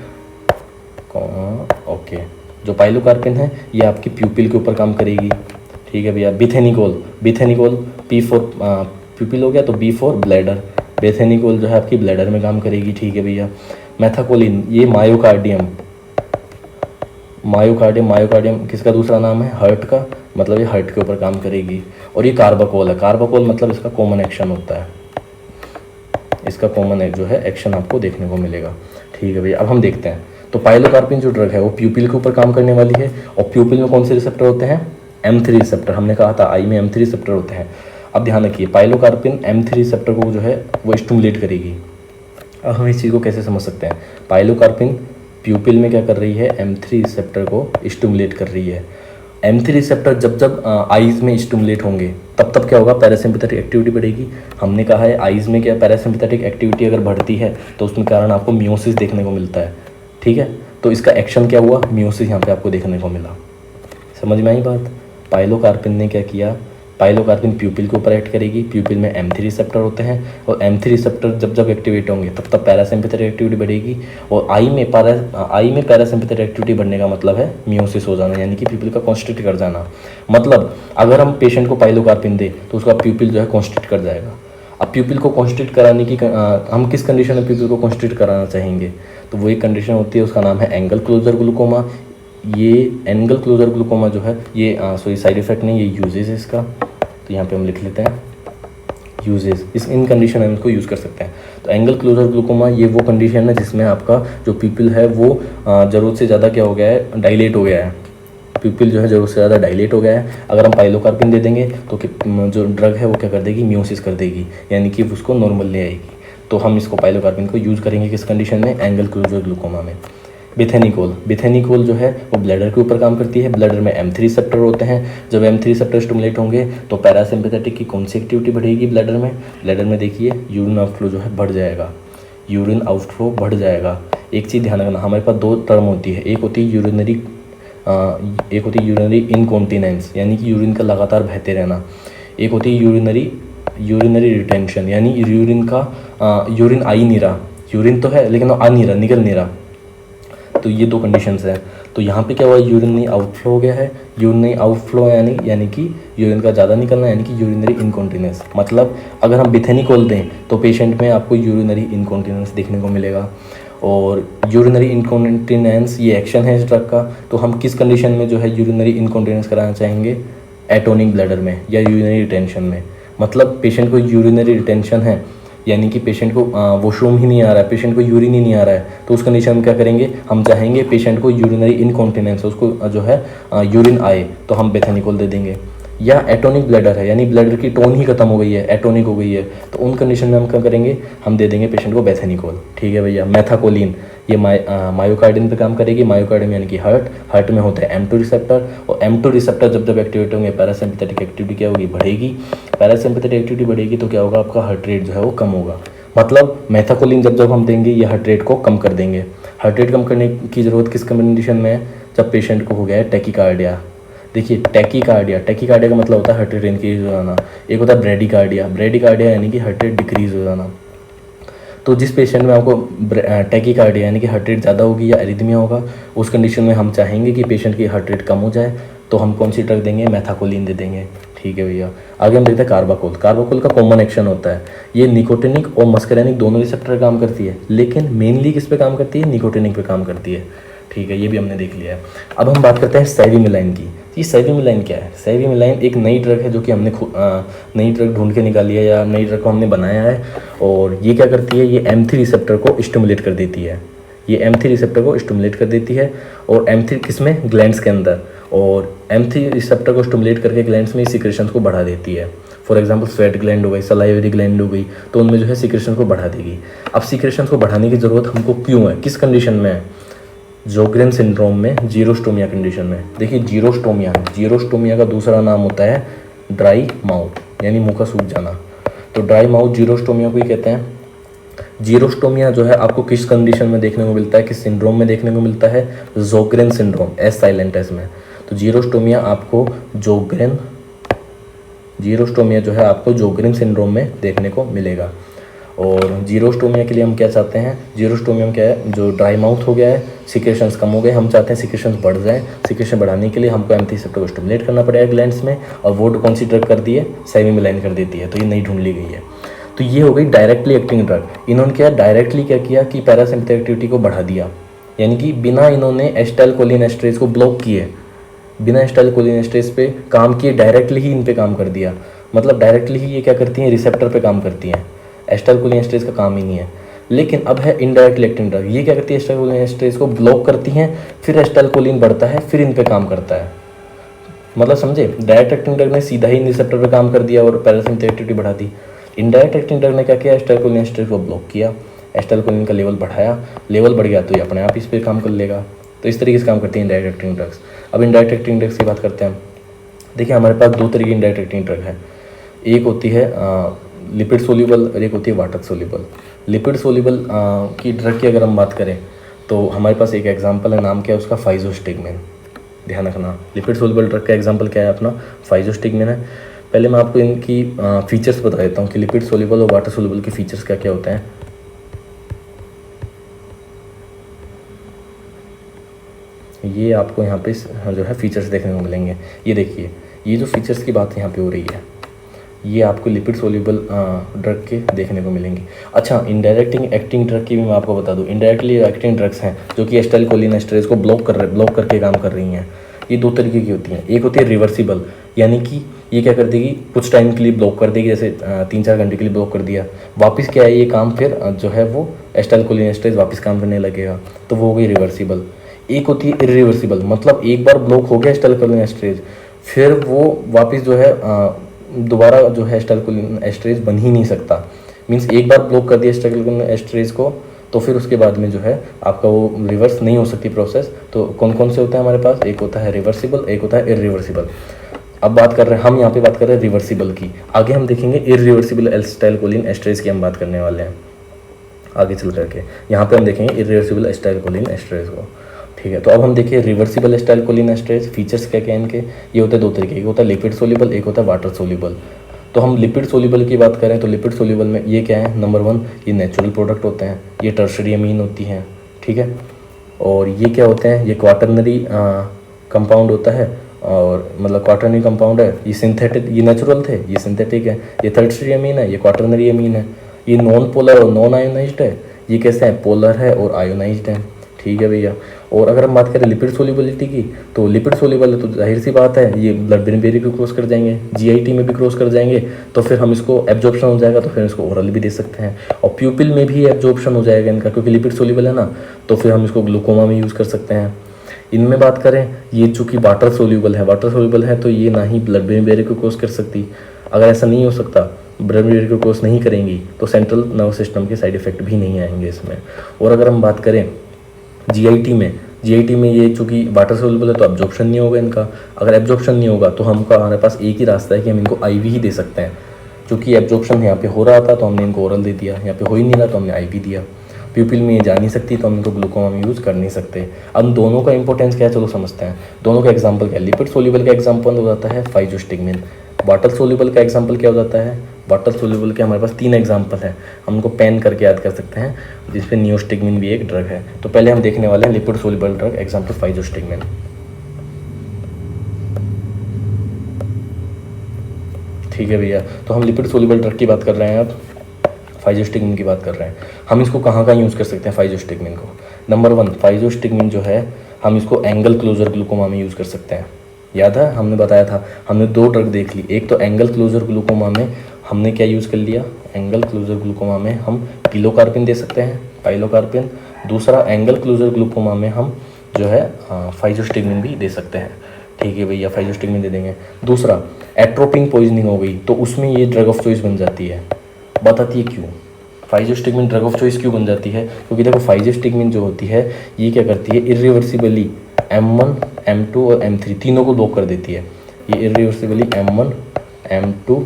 ओके। जो पाइलोकार्पिन है ये आपकी प्यूपिल के ऊपर काम करेगी, ठीक है भैया। बिथेनिकोल P4 प्यूपिल हो गया, तो B4 ब्लैडर। बेथेनिकोल जो है आपकी ब्लैडर में काम करेगी, ठीक है भैया। मेथाकोलिन ये मायोकार्डियम किसका दूसरा नाम है? हार्ट का, मतलब ये हार्ट के ऊपर काम करेगी। और ये कार्बाकोल है। कार्बाकोल मतलब इसका कॉमन एक्शन होता है, इसका कॉमन जो है एक्शन आपको देखने को मिलेगा, ठीक है भैया। अब हम देखते हैं। तो पाइलोकार्पिन जो ड्रग है वो प्यूपिल के ऊपर काम करने वाली है। और प्यूपिल में कौन से रिसेप्टर होते हैं? M3 receptor. हमने कहा था आई में M3 रिसेप्टर होते हैं। अब ध्यान रखिए, पाइलोकार्पिन M3 रिसेप्टर को जो है वो स्टिमुलेट करेगी। अब हम इस चीज़ को कैसे समझ सकते हैं? पाइलोकार्पिन प्यूपिल में क्या कर रही है? M3 रिसेप्टर को स्टिमुलेट कर रही है। M3 रिसेप्टर जब आइज़ में स्टिमुलेट होंगे तब क्या होगा? पैरासिम्पैथेटिक एक्टिविटी बढ़ेगी। हमने कहा है आइज़ में क्या पैरासिम्पैथेटिक एक्टिविटी अगर बढ़ती है तो उसके कारण आपको मियोसिस देखने को मिलता है, ठीक है। तो इसका एक्शन क्या हुआ? मियोसिस यहाँ पे आपको देखने को मिला। समझ में आई बात? पाइलोकार्पिन ने क्या किया? पाइलोकार्पिन प्यूपिल के ऊपर एक्ट करेगी। प्यूपिल में M3 रिसेप्टर होते हैं, और M3 रिसेप्टर जब एक्टिवेट होंगे तब पैरासिम्पैथेटिक एक्टिविटी बढ़ेगी। और आई में पैरासिम्पैथेटिक एक्टिविटी बढ़ने का मतलब है मियोसिस हो जाना, यानी कि प्यूपिल का कॉन्स्ट्रिक्ट कर जाना। मतलब अगर हम पेशेंट को पाइलोकार्पिन दें तो उसका प्यूपिल जो है कॉन्स्ट्रिक्ट कर जाएगा। अब प्यूपिल को कॉन्स्ट्रिक्ट कराने की हम किस कंडीशन में प्यूपिल को कॉन्स्ट्रिक्ट कराना चाहेंगे? तो वो एक कंडीशन होती है, उसका नाम है एंगल क्लोजर ग्लूकोमा। ये एंगल क्लोजर ग्लूकोमा जो है ये साइड इफेक्ट नहीं, ये यूजेज है इसका। तो यहाँ पे हम लिख लेते हैं यूजेज। इन कंडीशन में इसको यूज़ कर सकते हैं। तो एंगल क्लोजर ग्लूकोमा ये वो कंडीशन है जिसमें आपका जो प्यूपिल है वो ज़रूरत से ज़्यादा क्या हो गया है? डायलेट हो गया है। प्यूपिल जो है ज़रूरत से ज़्यादा डायलेट हो गया है। अगर हम पाइलोकार्पिन दे देंगे तो जो ड्रग है वो क्या कर देगी? मियोसिस कर देगी, यानी कि उसको नॉर्मल ले आएगी। तो हम इसको पाइलोकार्पिन को यूज़ करेंगे किस कंडीशन में? एंगल क्लोजर ग्लूकोमा में। बिथेनिकोल जो है वो ब्लैडर के ऊपर काम करती है। ब्लैडर में M3 रिसेप्टर होते हैं। जब M3 रिसेप्टर स्टिमुलेट होंगे तो पैरासिम्पैथेटिक की कौन सी एक्टिविटी बढ़ेगी ब्लैडर में? देखिए यूरिन आउटफ्लो जो है बढ़ जाएगा, यूरिन आउटफ्लो बढ़ जाएगा। एक चीज़ ध्यान रखना, हमारे पास दो टर्म होती है, एक होती है यूरिनरी इनकॉन्टिनेंस यानी कि यूरिन का लगातार बहते रहना। एक होती है यूरिनरी रिटेंशन यानी यूरिन आ ही नहीं रहा, यूरिन तो है लेकिन आ नहीं रहा, निकल नहीं रहा। तो ये दो कंडीशंस हैं। तो यहाँ पे क्या हुआ? यूरिनरी आउटफ्लो हो गया है। यूरिनरी आउटफ्लो यानी कि यूरिन का ज़्यादा निकलना, यानी कि यूरिनरी इनकॉन्टिनेंस। मतलब अगर हम बिथेनिकोल दें तो पेशेंट में आपको यूरिनरी इनकॉन्टिनेंस देखने को मिलेगा। और यूरिनरी इनकॉन्टिनेंस ये एक्शन है इस ड्रग का। तो हम किस कंडीशन में जो है यूरिनरी इनकॉन्टिनेंस कराना चाहेंगे? एटोनिक ब्लैडर में या यूरिनरी रिटेंशन में। मतलब पेशेंट को यूरिनरी रिटेंशन है यानी कि पेशेंट को वॉशरूम ही नहीं आ रहा है, पेशेंट को यूरिन ही नहीं आ रहा है, तो उस कंडीशन में क्या करेंगे, हम चाहेंगे पेशेंट को यूरिनरी इनकॉन्टिनेंस, उसको जो है यूरिन आए, तो हम बेथानिकोल दे देंगे। या एटोनिक ब्लैडर है, यानी ब्लैडर की टोन ही खत्म हो गई है, एटोनिक हो गई है, तो उन कंडीशन में हम क्या करेंगे, हम दे देंगे पेशेंट को बेथानिकोल। ठीक है भैया। मेथाकोलिन, ये मायोकार्डिन पे काम करेगी। मायोकार्डिन यानी कि हार्ट में होता है M2 रिसेप्टर, और M2 रिसेप्टर जब जब एक्टिवेट होंगे पैरासिम्पैथेटिक एक्टिविटी क्या होगी, बढ़ेगी। पैरासिम्पैथेटिक एक्टिविटी बढ़ेगी तो क्या होगा, आपका हार्ट रेट जो है वो कम होगा। मतलब मेथाकोलिन जब जब हम देंगे ये हार्ट रेट को कम कर देंगे। हार्ट रेट कम करने की ज़रूरत किस कंडीशन में है, जब पेशेंट को हो गया है टैकीकार्डिया। देखिए टैकीकार्डिया का मतलब होता है हार्ट रेट इंक्रीज हो जाना। एक होता है ब्रेडिकार्डिया यानी कि हार्ट रेट डिक्रीज हो जाना। तो जिस पेशेंट में आपको टैकीकार्डिया यानी कि हार्ट रेट ज़्यादा होगी या एरिथमिया होगा, उस कंडीशन में हम चाहेंगे कि पेशेंट की हार्ट रेट कम हो जाए, तो हम कौन सी ड्रग देंगे, मेथाकोलिन दे देंगे। ठीक है भैया। आगे हम देखते हैं कार्बाकोल। कार्बाकोल का कॉमन एक्शन होता है, ये निकोटिनिक और मस्करेनिक दोनों रिसेप्टर काम करती है, लेकिन मेनली किस पे काम करती है, निकोटिनिक पे काम करती है। ठीक है, ये भी हमने देख लिया है। अब हम बात करते हैं सेविमिलाइन की। ये सेविमिलाइन क्या है, सेविमिलाइन एक नई ड्रग है जो कि हमने नई ड्रग ढूंढ के निकाली है, या नई ड्रग को हमने बनाया है। और ये क्या करती है, ये M3 रिसेप्टर को स्टिमुलेट कर देती है। ये M3 रिसेप्टर को स्टिमुलेट कर देती है, और M3 किसमें, ग्लैंड्स के अंदर, और M3 रिसेप्टर को स्टिमुलेट करके ग्लैंड्स में सिक्रेशंस को बढ़ा देती है। फॉर एग्जांपल स्वेट ग्लैंड हो गई, सलाइवरी ग्लैंड हो गई, तो उनमें जो है सिक्रेशन को बढ़ा देगी। अब सिक्रेशन को बढ़ाने की ज़रूरत हमको क्यों है, किस कंडीशन में है, जोग्रेन सिंड्रोम में, जीरोस्टोमिया कंडीशन में। देखिए जीरोस्टोमिया का दूसरा नाम होता है ड्राई माउथ, यानी मुंह का सूख जाना। तो ड्राई माउथ जीरोस्टोमिया को ही कहते हैं। जीरोस्टोमिया जो है आपको किस कंडीशन में देखने को मिलता है, किस सिंड्रोम में देखने को मिलता है, जोग्रेन सिंड्रोम, एस साइलेंट एस में। तो जीरोस्टोमिया जो है आपको जोग्रेन सिंड्रोम में देखने को मिलेगा। और जीरोस्टोमिया के लिए हम क्या चाहते हैं, जीरोस्टोमिया में क्या है, जो ड्राई माउथ हो गया है, सिक्रेशंस कम हो गए, हम चाहते हैं सिक्रेशंस बढ़ जाएं। सिक्रेशन बढ़ाने के लिए हमको M3 रिसेप्टर को स्टिमुलेट करना पड़ेगा ग्लैंड्स में, और वो कौन सी ड्रग कर दी है, सेविमिलाइन कर देती है। तो ये नई ढूंढ ली गई है। तो ये हो गई डायरेक्टली एक्टिंग ड्रग। इन्होंने क्या डायरेक्टली क्या किया कि पैरासिम्पैथेटिक एक्टिविटी को बढ़ा दिया, यानी कि बिना इन्होंने एसिटाइलकोलिनेस्टरेज को ब्लॉक किए, बिना एसिटाइलकोलिनेस्टरेज पे काम किए, डायरेक्टली ही इन पे काम कर दिया। मतलब डायरेक्टली ही ये क्या करती हैं, रिसेप्टर पे काम करती हैं। एसिटाइलकोलिनेस्टरेज का काम ही नहीं है। लेकिन अब है इनडायरेक्टली एक्टिंग ड्रग, ये क्या करती है, एसिटाइलकोलिनेस्टरेज को ब्लॉक करती हैं, फिर एसिटाइलकोलिन बढ़ता है, फिर इन पे काम करता है। मतलब समझे, डायरेक्ट एक्टिंग ड्रग ने सीधा ही रिसेप्टर पे काम कर दिया और पैरासिम्पैथेटिक एक्टिविटी बढ़ा दी। इनडायरेक्ट एक्टिंग ड्रग ने क्या किया, एसिटाइलकोलिनेस्टरेज को ब्लॉक किया, एसिटाइलकोलिन का लेवल बढ़ाया, लेवल बढ़ गया तो ये अपने आप इस पर काम कर लेगा। तो इस तरीके से काम करती है इनडायरेक्ट एक्टिंग ड्रग्स। अब इनडायरेक्ट एक्टिंग ड्रग्स की बात करते हैं। देखिए हमारे पास दो तरीके की इनडायरेक्ट एक्टिंग ड्रग है, एक होती है लिपिड सोल्यूबल और एक होती है वाटर सोल्यूबल। लिपिड सोल्यूबल की ड्रग की अगर हम बात करें तो हमारे पास एक एग्जांपल है, नाम क्या है उसका, फाइजोस्टिगमेन। ध्यान रखना, लिपिड सोल्यूबल ड्रग का एग्जांपल क्या है अपना, फाइजोस्टिगमेन है। पहले मैं आपको इनकी फीचर्स बता देता हूँ कि लिपिड सोल्यूबल और वाटर सोल्यूबल के फीचर्स क्या क्या होते हैं। ये आपको यहाँ पे जो है फीचर्स देखने को मिलेंगे। ये देखिए, ये जो फीचर्स की बात यहाँ पे हो रही है, ये आपको लिपिड सोल्यूबल ड्रग के देखने को मिलेंगी। अच्छा, इनडायरेक्ट एक्टिंग ड्रग की भी मैं आपको बता दूँ। इनडायरेक्टली एक्टिंग ड्रग्स हैं जो कि एसिटाइलकोलिनेस्टरेज को ब्लॉक करके काम कर रही हैं। ये दो तरीके की होती हैं। एक होती है रिवर्सिबल, यानी कि ये क्या कर देगी, कुछ टाइम के लिए ब्लॉक कर देगी, जैसे 3-4 घंटे के लिए ब्लॉक कर दिया, वापस क्या है ये काम फिर जो है वो एसिटाइलकोलिनेस्टरेज वापस काम करने लगेगा, तो वो हो गई रिवर्सिबल। एक होती है इरिवर्सिबल, मतलब एक बार ब्लॉक हो गया एसिटाइलकोलिनेस्टरेज, फिर वो वापस जो है दोबारा जो है एसिटाइलकोलिनेस्टरेज बन ही नहीं सकता। मीन्स एक बार ब्लॉक कर दिया एसिटाइलकोलिनेस्टरेज को, तो फिर उसके बाद में जो है आपका वो रिवर्स नहीं हो सकती प्रोसेस। तो कौन कौन से होते हैं हमारे पास, एक होता है रिवर्सिबल, एक होता है इरिवर्सिबल। अब बात कर रहे हैं हम यहाँ पे बात कर रहे हैं रिवर्सिबल की, आगे हम देखेंगे इरिवर्सिबल एसिटाइलकोलिनेस्टरेज की हम बात करने वाले हैं आगे चल करके। यहाँ पे हम देखेंगे इरिवर्सिबल एसिटाइलकोलिनेस्टरेज को। ठीक है, तो अब हम देखिए रिवर्सिबल एसिटाइलकोलिनेस्टरेज फीचर्स क्या क्या हैं इनके। ये होते हैं दो तरीके, एक होता है लिपिड सोल्यूबल, एक होता है वाटर सोल्यूबल। तो हम लिपिड सोल्यूबल की बात करें तो लिपिड सोल्यूबल में ये क्या है, नंबर 1 ये नेचुरल प्रोडक्ट होते हैं, ये टर्शरी अमीन होती हैं। ठीक है, और ये क्या होते हैं, ये क्वाटरनरी कंपाउंड होता है, और मतलब क्वाटरनरी कंपाउंड है, ये सिंथेटिक, ये नेचुरल थे, ये सिंथेटिक है। ये टर्शरी अमीन है, ये क्वाटरनरी अमीन है। ये नॉन पोलर और नॉन आयोनाइज्ड है, ये कैसे हैं, पोलर है और आयोनाइज्ड है। ठीक है भैया, और अगर हम बात करें लिपिड सोल्यूबिलिटी की, तो लिपिड सोल्यूबल है तो जाहिर सी बात है ये ब्लड ब्रेन बैरियर को क्रॉस कर जाएंगे, जीआईटी में भी क्रॉस कर जाएंगे, तो फिर हम इसको एब्जॉर्प्शन हो जाएगा, तो फिर इसको ओरल भी दे सकते हैं। और प्यूपिल में भी एब्जॉर्प्शन हो जाएगा इनका, क्योंकि लिपिड सोल्यूबल है ना, तो फिर हम इसको ग्लूकोमा में यूज़ कर सकते हैं। इनमें बात करें, ये चूँकि वाटर सोल्यूबल है तो ये ना ही ब्लड ब्रेन बैरियर को क्रॉस कर सकती। अगर ऐसा नहीं हो सकता, ब्लड बैरियर को क्रॉस नहीं करेंगी, तो सेंट्रल नर्वस सिस्टम के साइड इफेक्ट भी नहीं आएंगे इसमें। और अगर हम बात करें जीआईटी में ये चूँकि वाटर सोल्यूबल है तो एब्जॉर्प्शन नहीं होगा इनका। अगर एब्जॉर्प्शन नहीं होगा तो हमारे पास एक ही रास्ता है कि हम इनको आईवी ही दे सकते हैं। चूँकि एब्जॉर्प्शन यहाँ पे हो रहा था तो हमने इनको ओरल दे दिया, यहाँ पे हो ही नहीं रहा तो हमने आईवी दिया। प्यूपिल में ये जा नहीं सकती तो हम इनको ग्लूकोमा में यूज़ कर नहीं सकते। अब दोनों का इंपॉर्टेंस क्या है चलो समझते हैं। दोनों का एग्जाम्पल क्या है? लिपिड सोल्यूबल का एग्जाम्पल हो जाता है फाइजोस्टिगमिन। वाटर सोल्यूबल का एग्जाम्पल क्या हो जाता है? वाटर सोल्यूबल के हमारे पास 3 एग्जाम्पल हैं, हम उनको पेन करके याद कर सकते हैं, जिसपे नियोस्टिगमिन भी एक ड्रग है। तो पहले हम देखने वाले हैं लिपिड सोल्यूबल ड्रग, एग्जाम्पल फाइजोस्टिगमिन। ठीक है भैया, तो हम लिपिड सोल्यूबल ड्रग की बात कर रहे हैं, अब फाइजोस्टिगमिन की बात कर रहे हैं। हम इसको कहाँ कहाँ यूज़ कर सकते हैं फाइजोस्टिगमिन को? नंबर 1, फाइजोस्टिगमिन जो है हम इसको एंगल क्लोजर ग्लूकोमा में यूज़ कर सकते हैं। याद है हमने बताया था, हमने 2 ड्रग देख ली। एक तो एंगल क्लोजर ग्लूकोमा में हमने क्या यूज़ कर लिया? एंगल क्लोजर ग्लूकोमा में हम पिलोकार्पिन दे सकते हैं, पाइलोकार्पिन। दूसरा एंगल क्लोजर ग्लूकोमा में हम जो है फाइजोस्टिगमिन भी दे सकते हैं। ठीक है भैया, फाइजोस्टिगमिन दे देंगे। दूसरा एट्रोपिन पॉइजनिंग हो गई तो उसमें ये ड्रग ऑफ चॉइस बन जाती है। बताती है क्यों फाइजोस्टिगमिन ड्रग ऑफ चॉइस क्यों बन जाती है? क्योंकि देखो फाइजोस्टिगमिन जो होती है ये क्या करती है, इरिवर्सिबली M1, M2 और M3 तीनों को ब्लॉक कर देती है। ये इरिवर्सिबली M1, M2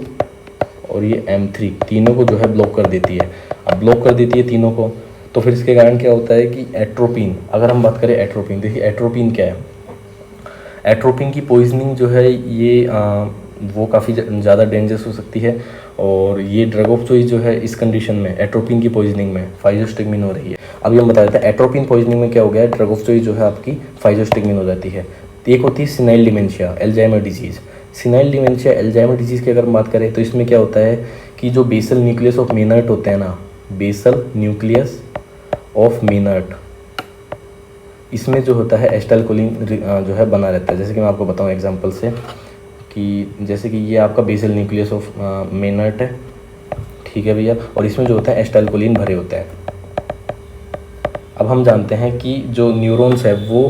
और ये M3 तीनों को जो है ब्लॉक कर देती है। अब ब्लॉक कर देती है तीनों को, तो फिर इसके कारण क्या होता है कि एट्रोपिन, अगर हम बात करें एट्रोपिन, देखिए एट्रोपिन क्या है? एट्रोपिन की पॉइजनिंग जो है ये वो काफ़ी ज़्यादा डेंजरस हो सकती है, और ये ड्रग ऑफ चॉइस जो है इस कंडीशन में एट्रोपिन की पॉइजनिंग में फाइजोस्टिगमिन हो रही है। अभी हम बता देते हैं एट्रोपिन पॉइजनिंग में क्या हो गया है, ड्रग ऑफ चॉइस जो है आपकी फाइजोस्टिगमिन हो जाती है। एक होती है senile dementia, Alzheimer disease. Senile dementia, Alzheimer disease की अगर हम बात करें तो इसमें क्या होता है कि जो बेसल न्यूक्लियस ऑफ मेनर्ट होते हैं ना, बेसल न्यूक्लियस ऑफ मेनर्ट, इसमें जो होता है एसिटाइलकोलिन जो है बना रहता है। जैसे कि मैं आपको बताऊं एग्जांपल से, कि जैसे कि ये आपका बेसल न्यूक्लियस ऑफ मेनर्ट है, ठीक है भैया, और इसमें जो होता है एसिटाइलकोलिन भरे होते हैं। अब हम जानते हैं कि जो न्यूरॉन्स है वो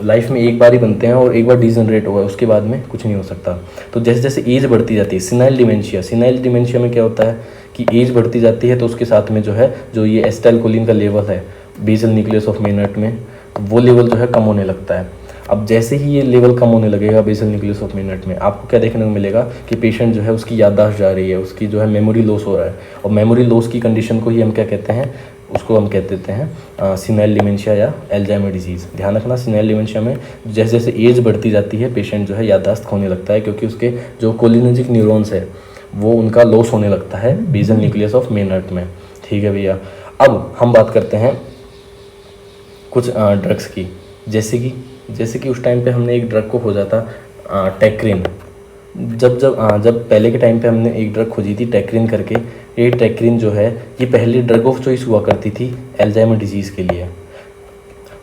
लाइफ में एक बार ही बनते हैं और एक बार डिजनरेट हुआ, उसके बाद में कुछ नहीं हो सकता। तो जैसे जैसे एज बढ़ती जाती है, सिनाइल डिमेंशिया में क्या होता है कि एज बढ़ती जाती है तो उसके साथ में जो है जो ये एसिटाइलकोलिन का लेवल है बेसल न्यूक्लियस ऑफ मेनर्ट में, वो लेवल जो है कम होने लगता है। अब जैसे ही ये लेवल कम होने लगेगा बेसल न्यूक्लियस ऑफ मेनर्ट में, आपको क्या देखने को मिलेगा कि पेशेंट जो है उसकी याददाश्त जा रही है, उसकी जो है मेमोरी लॉस हो रहा है। और मेमोरी लॉस की कंडीशन को ही हम क्या कहते हैं, उसको हम कहते देते हैं सिनाइल डिमेंशिया या अल्जाइमर डिजीज़। ध्यान रखना, सिनाइल डिमेंशिया में जैसे जैसे एज बढ़ती जाती है पेशेंट जो है याददाश्त खोने लगता है, क्योंकि उसके जो कोलिनर्जिक न्यूरॉन्स है वो उनका लॉस होने लगता है बेसल न्यूक्लियस ऑफ मेनर्ट में। ठीक है भैया, अब हम बात करते हैं कुछ ड्रग्स की, जैसे कि उस टाइम पे हमने एक ड्रग को खोजा था टेक्रिन। जब पहले के टाइम पे हमने एक ड्रग खोजी थी टेक्रिन करके। ये टेक्रिन जो है ये पहले ड्रग ऑफ चॉइस हुआ करती थी अल्जाइमर डिजीज़ के लिए।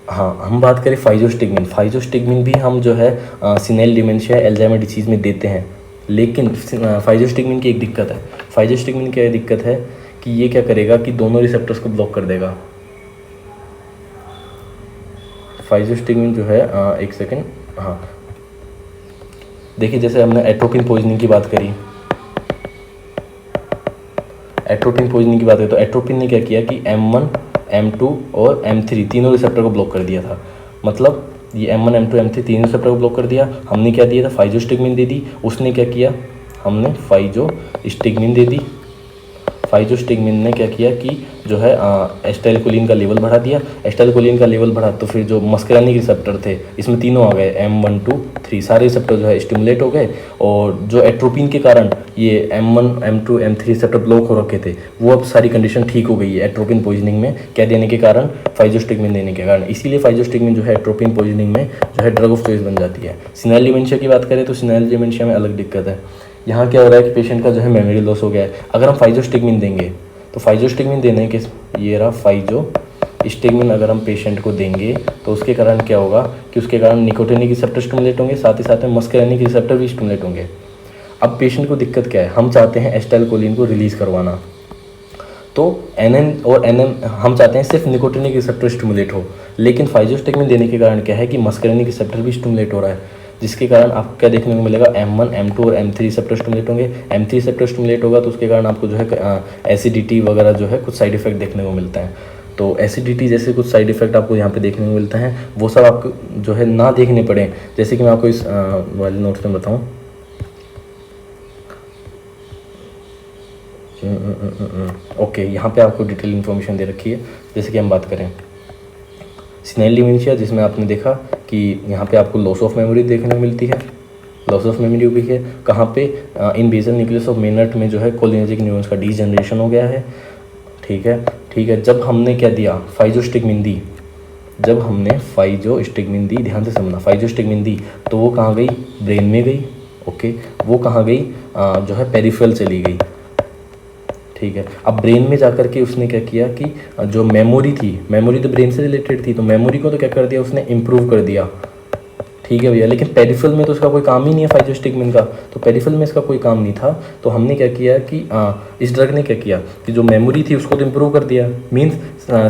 हाँ, हम बात करें फाइजोस्टिगमिन भी हम जो है सिनाइल डिमेंशिया अल्जाइमर डिजीज़ में देते हैं, लेकिन फाइजोस्टिगमिन की एक दिक्कत है। फाइजोस्टिगमिन की दिक्कत है कि ये क्या करेगा कि दोनों रिसेप्टर्स को ब्लॉक कर देगा। फाइजोस्टिगमिन जो है एक सेकेंड, हाँ देखिए, जैसे हमने एट्रोपिन पॉइजनिंग की बात करी, तो एट्रोपिन ने क्या किया कि M1, M2 और M3 तीनों रिसेप्टर को ब्लॉक कर दिया था। मतलब ये M1, M2, M3 तीनों रिसेप्टर को ब्लॉक कर दिया। हमने क्या दिया था, फाइजोस्टिगमिन दे दी। उसने क्या किया, हमने फाइजोस्टिगमिन दे दी। फाइजोस्टिगमिन ने क्या किया कि जो है एसिटाइलकोलिन का लेवल बढ़ा दिया। एसिटाइलकोलिन का लेवल बढ़ा तो फिर जो मस्करानिक रिसेप्टर थे इसमें तीनों आ गए, M1, 2, 3 सारे रिसेप्टर जो है स्टिमुलेट हो गए। और जो एट्रोपिन के कारण ये M1, M2, M3 receptor block हो रखे थे वो अब सारी कंडीशन ठीक हो गई है एट्रोपिन पॉइजनिंग में। क्या देने के कारण, फाइजोस्टिगमिन देने के कारण। इसीलिए फाइजोस्टिगमिन जो है एट्रोपिन पॉइजनिंग में जो है ड्रग ऑफ चॉइस बन जाती है। सिनाइल डिमेंशिया की बात करें तो सिनाइल डिमेंशिया में अलग दिक्कत है। यहाँ क्या हो रहा है कि पेशेंट का जो है मेमोरी लॉस हो गया है। अगर हम फाइजोस्टिगमिन देंगे तो फाइजोस्टिगमिन देने के, ये रहा स्टिग्मिन अगर हम पेशेंट को देंगे तो उसके कारण क्या होगा कि उसके कारण निकोटिनिक रिसेप्टर स्टिमुलेट होंगे, साथ ही साथ में मस्करेनिक रिसेप्टर भी स्टिमुलेट होंगे। अब पेशेंट को दिक्कत क्या है, हम चाहते हैं एसिटाइलकोलिन को रिलीज़ करवाना, तो एनएन और एनएम हम चाहते हैं सिर्फ निकोटिनिक रिसेप्टर स्टिमुलेट हो, लेकिन फाइजोस्टिग्मिन देने के कारण क्या है कि मस्करेनिक रिसेप्टर भी स्टिमुलेट हो रहा है, जिसके कारण आपको क्या देखने को मिलेगा, M1, M2 और M3 रिसेप्टर स्टिमुलेट होंगे। M3 रिसेप्टर स्टिमुलेट होगा तो उसके कारण आपको जो है एसिडिटी वगैरह जो है कुछ साइड इफेक्ट देखने को मिलता है। तो एसिडिटी जैसे कुछ साइड इफेक्ट आपको यहाँ पे देखने को मिलता है, वो सब आपको जो है ना देखने पड़े, जैसे कि मैं आपको इस वाले नोट्स में बताऊँ। ओके, यहाँ पे आपको डिटेल इन्फॉर्मेशन दे रखी है। जैसे कि हम बात करें सिनेल डिमेंशिया, जिसमें आपने देखा कि यहाँ पे आपको लॉस ऑफ मेमोरी देखने को मिलती है, लॉस ऑफ मेमोरी भी है। कहाँ पे, इन बेसल न्यूक्लियस ऑफ मेनर्ट में जो है कोलिनर्जिक न्यूरॉन्स का डीजनरेशन हो गया है। ठीक है, जब हमने क्या दिया, फाइजोस्टिग्मिन दी, जब हमने फाइजोस्टिग्मिन दी, ध्यान से समझना, फाइजोस्टिग्मिन दी तो वो कहाँ गई, ब्रेन में गई। ओके, वो कहाँ गई, जो है पेरिफेरल चली गई। ठीक है, अब ब्रेन में जाकर के उसने क्या किया कि जो मेमोरी थी, मेमोरी तो ब्रेन से रिलेटेड थी, तो मेमोरी को तो क्या कर दिया उसने, इम्प्रूव कर दिया। ठीक है भैया, लेकिन पेरिफेरल में तो उसका कोई काम ही नहीं है फाइजोस्टिग्मिन का, तो पेरिफेरल में इसका कोई काम नहीं था। तो हमने क्या किया कि इस ड्रग ने क्या किया कि जो मेमोरी थी उसको तो इम्प्रूव कर दिया। मीन्स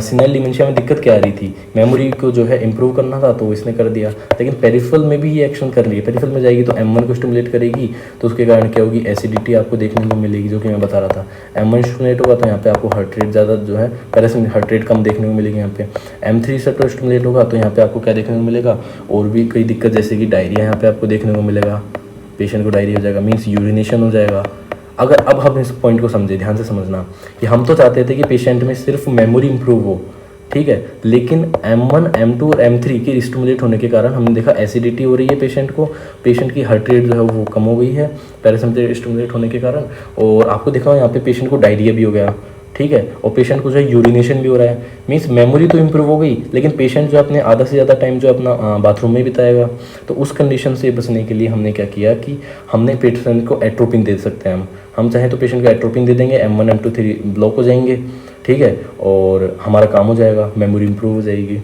सिनेल डिमेंशिया में दिक्कत क्या आ रही थी, मेमोरी को जो है इम्प्रूव करना था, तो इसने कर दिया। लेकिन पेरिफेरल में भी ये एक्शन कर रही है, पेरिफेरल में जाएगी तो M1 को स्टिमुलेट करेगी, तो उसके कारण क्या होगी, एसिडिटी आपको देखने को मिलेगी, जो कि मैं बता रहा था। M1 स्टिमुलेट होगा तो यहाँ पे आपको हार्ट रेट ज़्यादा जो है, पैरासिम्पथेटिक हार्ट रेट कम देखने को मिलेगी यहाँ पे। M3 रिसेप्टर स्टिमुलेट होगा तो यहाँ पे आपको क्या देखने को मिलेगा, और भी कई दिक्कत, जैसे कि डायरिया यहाँ पे आपको देखने को मिलेगा, पेशेंट को डायरिया हो जाएगा, मीन्स यूरिनेशन हो जाएगा। अगर अब हम इस पॉइंट को समझे, ध्यान से समझना कि हम तो चाहते थे कि पेशेंट में सिर्फ मेमोरी इंप्रूव हो, ठीक है, लेकिन M1, M2 और M3 के स्टिमुलेट होने के कारण हमने देखा एसिडिटी हो रही है पेशेंट को, पेशेंट की हार्ट रेट जो है वो कम हो गई है पैरासिम्पथेटिक स्टिमुलेट होने के कारण, और आपको देखा यहाँ पे पेशेंट को डायरिया भी हो गया। ठीक है, और पेशेंट को जो है यूरिनेशन भी हो रहा है। मीन्स मेमोरी तो इम्प्रूव हो गई, लेकिन पेशेंट जो अपने आधा से ज़्यादा टाइम जो अपना बाथरूम में बिताएगा। तो उस कंडीशन से बचने के लिए हमने क्या किया कि हमने पेशेंट को एट्रोपिन दे सकते हैं। हम चाहें तो पेशेंट को एट्रोपिन दे देंगे, M1 M2 3 ब्लॉक हो जाएंगे, ठीक है, और हमारा काम हो जाएगा, मेमोरी इंप्रूव हो जाएगी।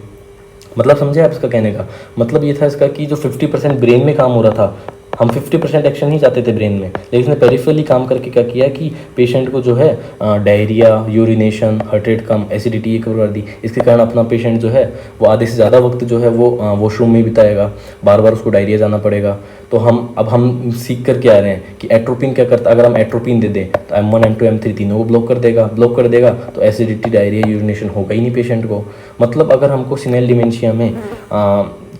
मतलब समझे आप इसका कहने का मतलब ये था इसका कि जो 50% ब्रेन में काम हो रहा था, हम 50% एक्शन ही चाहते थे ब्रेन में, लेकिन इसने पेरिफेरली काम करके क्या किया कि पेशेंट को जो है डायरिया, यूरिनेशन, हार्ट रेट कम, एसिडिटी ये कर दी। इसके कारण अपना पेशेंट जो है वो आधे से ज़्यादा वक्त जो है वो वॉशरूम में बिताएगा, बार बार उसको डायरिया जाना पड़ेगा। तो हम सीख कर के आ रहे हैं कि एट्रोपिन क्या करता है, अगर हम एट्रोपिन दे दें तो M1 M2 M3 तीनों को ब्लॉक कर देगा तो एसिडिटी, डायरिया, यूरिनेशन होगा ही नहीं पेशेंट को। मतलब अगर हमको सिनेल डिमेंशिया में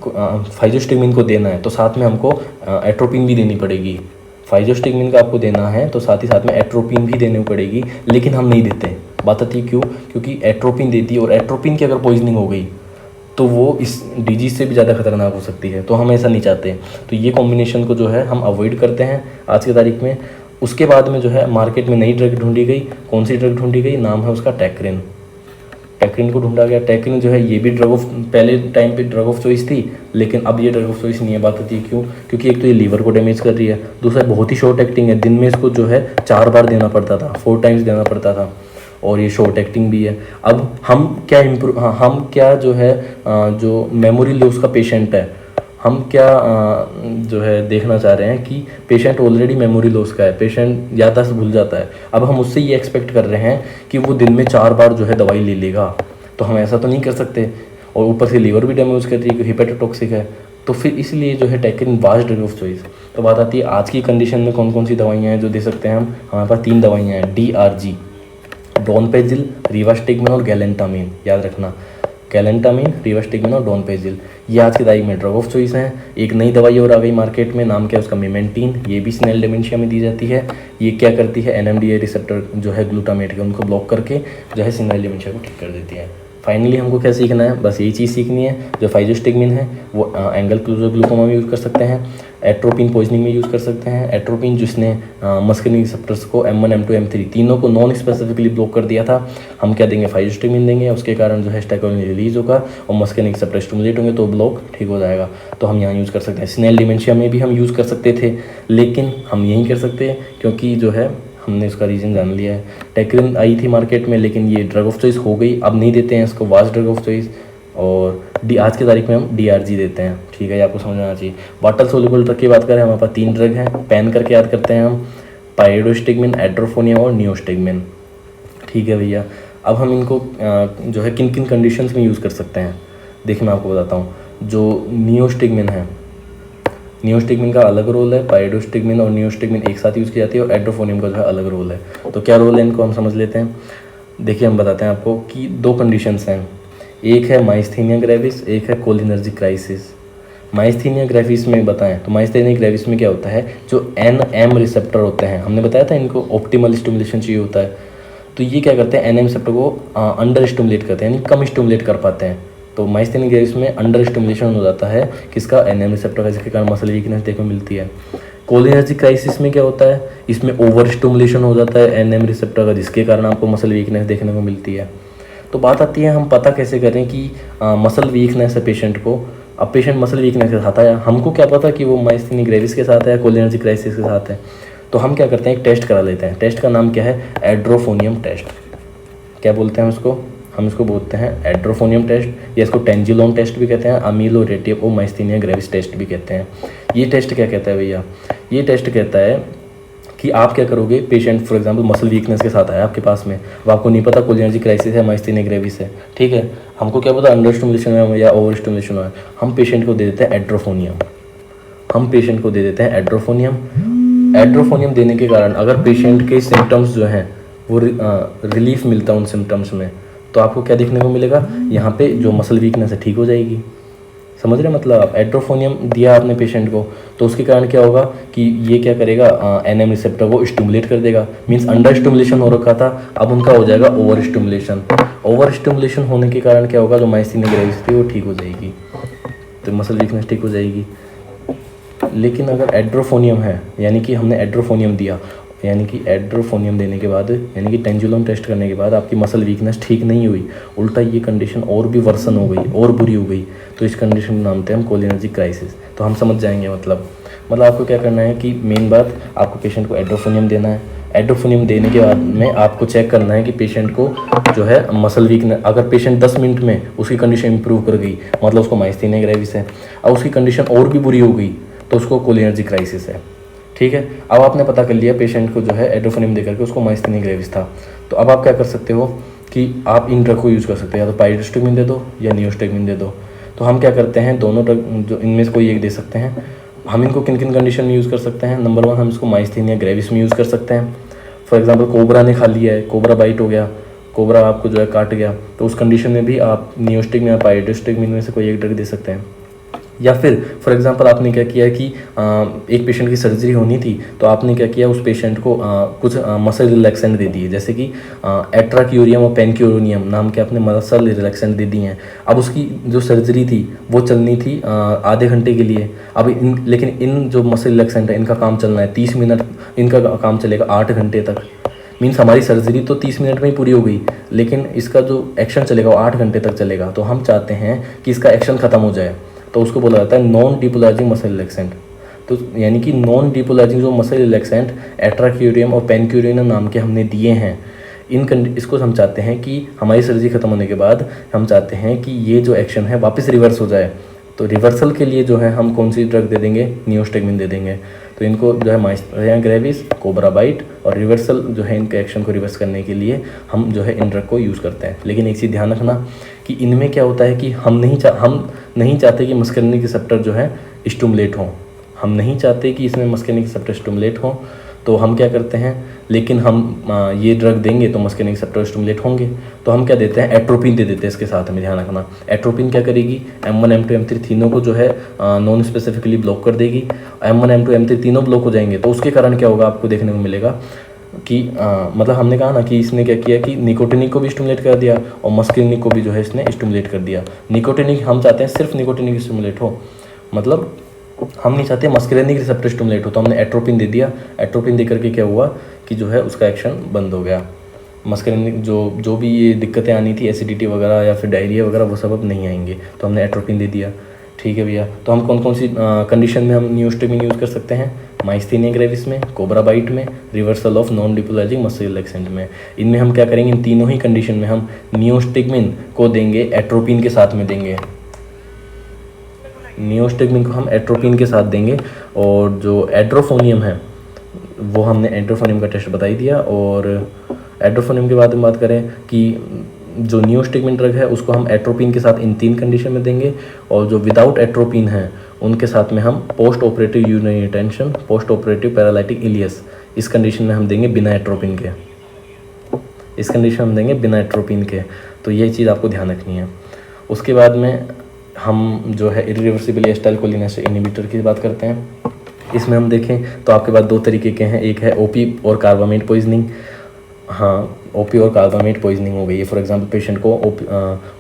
फाइजोस्टिग्मिन को देना है तो साथ में हमको एट्रोपिन भी देनी पड़ेगी। फाइजोस्टिग्मिन का आपको देना है तो साथ ही साथ में एट्रोपिन भी देनी पड़ेगी, लेकिन हम नहीं देते। बात आती है क्यों, क्योंकि एट्रोपिन देती है और एट्रोपिन की अगर पॉइजनिंग हो गई तो वो इस डिजीज से भी ज़्यादा खतरनाक हो सकती है, तो हम ऐसा नहीं चाहते। तो ये कॉम्बिनेशन को जो है हम अवॉइड करते हैं आज की तारीख में। उसके बाद में जो है मार्केट में नई ड्रग ढूंढी गई। कौन सी ड्रग ढूंढी गई, नाम है उसका टैक्रिन। टैक्रिन को ढूंढा गया। टैक्रिन जो है ये भी ड्रग ऑफ, पहले टाइम पे ड्रग ऑफ चॉइस थी, लेकिन अब ये ड्रग ऑफ चॉइस नहीं है। बात होती है क्यों, क्योंकि एक तो ये लीवर को डैमेज कर रही है, दूसरा बहुत ही शॉर्ट एक्टिंग है, दिन में इसको जो है 4 बार देना पड़ता था, 4 टाइम्स देना पड़ता था, और ये शॉर्ट एक्टिंग भी है। अब हम क्या हम क्या जो है जो मेमोरी लॉस का पेशेंट है, हम क्या जो है देखना चाह रहे हैं कि पेशेंट ऑलरेडी मेमोरी लॉस का है, पेशेंट याददाश्त भूल जाता है। अब हम उससे ये एक्सपेक्ट कर रहे हैं कि वो दिन में 4 बार जो है दवाई ले लेगा, तो हम ऐसा तो नहीं कर सकते। और ऊपर से लीवर भी डैमेज कर रही है क्योंकि हेपेटोटॉक्सिक है, तो फिर इसलिए जो है टैक्रिन वास्ट ड्रग ऑफ चॉइस। तो बात आती है आज की कंडीशन में कौन कौन सी दवाइयाँ हैं जो दे सकते हैं हम। हमारे पास 3 दवाइयाँ हैं, DRG, डोनपेजिल, रिवास्टिग्मिन और गैलेंटामिन। याद रखना, गैलेंटामिन, रिवास्टिग्मिन और डोनपेजिल, ये आज की तारीख में ड्रग ऑफ चॉइस हैं। एक नई दवाई और आ गई मार्केट में, नाम क्या है उसका, मेमेंटीन। ये भी सिनेल डिमेंशिया में दी जाती है। ये क्या करती है, NMDA रिसेप्टर जो है ग्लूटामेट के, उनको ब्लॉक करके जो है सिनेल डिमेंशिया को ठीक कर देती है। फाइनली हमको क्या सीखना है, बस यही चीज़ सीखनी है। जो फाइजोस्टिग्मिन है वो एंगल ग्लूकोमा में यूज़ कर सकते हैं, एट्रोपिन पॉइजनिंग में यूज़ कर सकते हैं। एट्रोपिन जिसने मस्कुलिन रिसेप्टर्स को M1 M2 M3 तीनों को नॉन स्पेसिफिकली ब्लॉक कर दिया था, हम क्या देंगे, फाइजोस्टिग्मिन देंगे। उसके कारण जो है स्टैकोलिन रिलीज होगा और मस्कुलिन रिसेप्टर स्टिमुलेट होंगे तो ब्लॉक ठीक हो जाएगा। तो हम यहाँ यूज़ कर सकते हैं। सिनेल डिमेंशिया में भी हम यूज़ कर सकते थे, लेकिन हम यहीं कर सकते हैं क्योंकि जो है हमने उसका रीज़न जान लिया है। टेक्रिन आई थी मार्केट में, लेकिन ये ड्रग ऑफ चॉइस हो गई, अब नहीं देते हैं इसको वास्ट ड्रग ऑफ चॉइस। और आज की तारीख में हम DRG देते हैं, ठीक है, ये आपको समझ आना चाहिए। वाटर सोल्यूबल ड्रग की बात करें, हमारे पास 3 ड्रग हैं, पेन करके याद करते हैं हम, पाइरिडोस्टिगमिन, एट्रोफोनियम और नियोस्टिगमिन, ठीक है भैया। अब हम इनको जो है किन किन कंडीशंस में यूज़ कर सकते हैं, देखिए मैं आपको बताता हूँ। जो नियोस्टिगमिन है, नियोस्टिगमिन का अलग रोल है, पाइरिडोस्टिगमिन और नियोस्टिगमिन एक साथ यूज़ की जाती है, और एट्रोफोनियम का जो है अलग रोल है। तो क्या रोल है इनको हम समझ लेते हैं। देखिए हम बताते हैं आपको कि 2 कंडीशंस हैं, एक है माइस्थेनिया ग्रेविस, एक है कोलिनर्जिक क्राइसिस। माइस्थेनिया ग्रेविस में बताएं तो माइस्थेनिया ग्रेविस में क्या होता है, जो NM रिसेप्टर होते हैं, हमने बताया था इनको ऑप्टिमल स्टिमुलेशन चाहिए होता है, तो ये क्या करते हैं, NM रिसेप्टर को अंडर स्टिमुलेट करते हैं, यानी कम स्टिमुलेट कर पाते हैं। तो माइस्थेनिया ग्रेविस में अंडर स्टिमुलेशन हो जाता है किसका, NM रिसेप्टर का, जिसके कारण मसल वीकनेस देखने को मिलती है। कोलिनर्जिक क्राइसिस में क्या होता है, इसमें ओवर स्टिमुलेशन हो जाता है NM रिसेप्टर का, जिसके कारण आपको मसल वीकनेस देखने को मिलती है। तो बात आती है हम पता कैसे करें कि मसल वीकनेस है पेशेंट को। अब पेशेंट मसल वीकनेस के साथ आया, हमको क्या पता कि वो माइस्थेनिया ग्रेविस के साथ है या कोलिनर्जिक क्राइसिस के साथ है। तो हम क्या करते हैं, एक टेस्ट करा लेते हैं। टेस्ट का नाम क्या है, एड्रोफोनियम टेस्ट। क्या बोलते हैं उसको, हम इसको बोलते हैं एड्रोफोनियम टेस्ट, या इसको टेंजिलोन टेस्ट भी कहते हैं, अमीलोरेटिव और माइस्थेनिया ग्रेविस टेस्ट भी कहते हैं। ये टेस्ट क्या कहता है भैया, ये टेस्ट कहता है कि आप क्या करोगे, patient for example muscle weakness के साथ आया आपके पास में, अब आपको नहीं पता कोलिनर्जिक क्राइसिस है, माइस्थेनिया ग्रेविस है, ठीक है, हमको क्या पता अंडर स्टिमुलेशन है या ओवर स्टिमुलेशन है, हम पेशेंट को दे देते हैं एड्रोफोनियम। हम पेशेंट को दे देते हैं एड्रोफोनियम। एड्रोफोनियम देने के कारण अगर पेशेंट के सिम्टम्स जो हैं वो रिलीफ मिलता है उन सिम्टम्स में, तो आपको क्या देखने को मिलेगा, यहाँ पे जो मसल वीकनेस है ठीक हो जाएगी। समझ रहे मतलब आप, एड्रोफोनियम दिया आपने पेशेंट को, तो उसके कारण क्या होगा कि ये क्या करेगा, NM रिसेप्टर को स्टिमुलेट कर देगा, मींस अंडर स्टिमुलेशन हो रखा था, अब उनका हो जाएगा ओवर स्टिमुलेशन। ओवर स्टिमुलेशन होने के कारण क्या होगा, जो माइस्थेनिया ग्रेविस थी वो ठीक हो जाएगी, तो मसल वीकनेस ठीक हो जाएगी। लेकिन अगर एड्रोफोनियम है, यानी कि हमने एड्रोफोनियम दिया, यानी कि एड्रोफोनियम देने के बाद, यानी कि टेंजुलम टेस्ट करने के बाद आपकी मसल वीकनेस ठीक नहीं हुई, उल्टा ये कंडीशन और भी वर्सन हो गई और बुरी हो गई, तो इस कंडीशन को नाम थे हम कोलिनर्जिक क्राइसिस। तो हम समझ जाएंगे मतलब आपको क्या करना है कि मेन बात, आपको पेशेंट को एड्रोफोनियम देना है। एड्रोफोनियम देने के बाद में आपको चेक करना है कि पेशेंट को जो है मसल वीकनेस, अगर पेशेंट 10 मिनट में उसकी कंडीशन इंप्रूव कर गई, मतलब उसको माइस्थेनिया ग्रेविस है, और उसकी कंडीशन और भी बुरी हो गई, तो उसको कोलिनर्जिक क्राइसिस है, ठीक है। अब आपने पता कर लिया पेशेंट को जो है एड्रोफोनियम देकर के उसको माइस्थेनिया ग्रेविस था, तो अब आप क्या कर सकते हो कि आप इन ड्रग को यूज़ कर सकते हो, या तो पाइरिडोस्टिगमिन दे दो या नियोस्टिगमिन दे दो। तो हम क्या करते हैं, दोनों ड्रग जो इनमें से कोई एक दे सकते हैं। हम इनको किन किन कंडीशन में यूज़ कर सकते हैं, नंबर 1 हम इसको माइस्थेनिया ग्रेविस में यूज़ कर सकते हैं। फॉर एग्जांपल कोबरा ने खा लिया है, कोबरा बाइट हो गया, कोबरा आपको जो है काट गया, तो उस कंडीशन में भी आप नियोस्टिगमिन या पाइरिडोस्टिगमिन में से कोई एक ड्रग दे सकते हैं। या फिर फॉर एग्जांपल आपने क्या किया कि एक पेशेंट की सर्जरी होनी थी, तो आपने क्या किया, उस पेशेंट को कुछ मसल रिलैक्सेंट दे दिए, जैसे कि एट्राक्यूरियम और पेनक्यूरोनियम नाम के आपने मसल रिलैक्सेंट दे दिए हैं। अब उसकी जो सर्जरी थी वो चलनी थी आधे घंटे के लिए, अब लेकिन इन जो मसल रिलैक्सेंट है इनका काम चलना है 30 मिनट, इनका काम चलेगा 8 घंटे तक। मीन्स हमारी सर्जरी तो 30 मिनट में ही पूरी हो गई, लेकिन इसका जो एक्शन चलेगा वो 8 घंटे तक चलेगा। तो हम चाहते हैं कि इसका एक्शन ख़त्म हो जाए, तो उसको बोला जाता है नॉन डिपोलाइजिंग मसल रिलैक्सेंट। तो यानी कि नॉन डिपोलाइजिंग जो मसल रिलैक्सेंट एट्राक्यूरियम और पेनक्यूरियम नाम के हमने दिए हैं, इसको हम चाहते हैं कि हमारी सर्जरी खत्म होने के बाद हम चाहते हैं कि ये जो एक्शन है वापस रिवर्स हो जाए। तो रिवर्सल के लिए जो है हम कौन सी ड्रग दे देंगे, नियोस्टिगमिन दे देंगे। तो इनको जो है माइस्थेनिया ग्रेविस, कोबरा बाइट और रिवर्सल जो है इनके एक्शन को रिवर्स करने के लिए हम जो है इन ड्रग को यूज़ करते हैं। लेकिन एक चीज़ ध्यान रखना कि इनमें क्या होता है कि हम नहीं चाहते कि मस्कुलिन रिसेप्टर जो है स्टिमुलेट हों, हम नहीं चाहते कि इसमें मस्कुलिन रिसेप्टर स्टिमुलेट हों, तो हम क्या करते हैं, लेकिन हम ये ड्रग देंगे तो मस्कुलिन रिसेप्टर स्टिमुलेट होंगे, तो हम क्या देते हैं, एट्रोपिन दे देते हैं इसके साथ में। ध्यान रखना, एट्रोपिन क्या करेगी, M1 M2 M3 तीनों को जो है नॉन स्पेसिफिकली ब्लॉक कर देगी। M1 M2 M3 तीनों ब्लॉक हो जाएंगे, तो उसके कारण क्या होगा आपको देखने को मिलेगा कि मतलब हमने कहा ना कि इसने क्या किया कि निकोटिनिक को भी स्टिमुलेट कर दिया और मस्कुलिनिक को भी जो है इसने स्टिमुलेट कर दिया। निकोटिनिक हम चाहते हैं सिर्फ निकोटिनिक स्टिमुलेट हो, मतलब हम नहीं चाहते मस्कुलिनिक रिसेप्टर स्टिमुलेट हो, तो हमने एट्रोपिन दे दिया। एट्रोपिन दे करके क्या हुआ कि जो है उसका एक्शन बंद हो गया। मस्कुलिनिक जो भी ये दिक्कतें आनी थी, एसिडिटी वगैरह या फिर डायरिया वगैरह, वो सब अब नहीं आएंगे, तो हमने एट्रोपिन दे दिया। ठीक है भैया, तो हम कौन कौन सी कंडीशन में हम नियोस्टिगमिन यूज़ कर सकते हैं, माइस्थीनिया ग्रेविस में, कोबरा बाइट में, reversal of non depolarising muscle relaxant में। इनमें हम क्या करेंगे, इन तीनों ही कंडीशन में हम नियोस्टिग्मिन को देंगे, एट्रोपिन के साथ में देंगे। नियोस्टिग्मिन को हम एट्रोपिन के साथ देंगे। और जो एड्रोफोनियम है वो हमने एड्रोफोनियम का टेस्ट बता ही दिया। और एड्रोफोनियम के बाद हम बात करें कि जो नियोस्टिग्मिन ड्रग है उसको हम एट्रोपिन के साथ इन 3 कंडीशन में देंगे। और जो विदाउट एट्रोपिन है उनके साथ में हम post operative urinary retention, post operative paralytic ileus, इस कंडीशन में हम देंगे बिना एट्रोपिन के। इस कंडीशन में हम देंगे बिना एट्रोपिन के। तो ये चीज़ आपको ध्यान रखनी है। उसके बाद में हम जो है इरिवर्सिबल एसिटाइलकोलिनेस्टर इनहिबिटर की बात करते हैं। इसमें हम देखें तो आपके पास 2 तरीके के हैं, एक है ओपी और कार्बामेट पॉइजनिंग। हाँ, ओपी और कार्बामेट पॉइजनिंग हो गई है। फॉर एग्जांपल पेशेंट को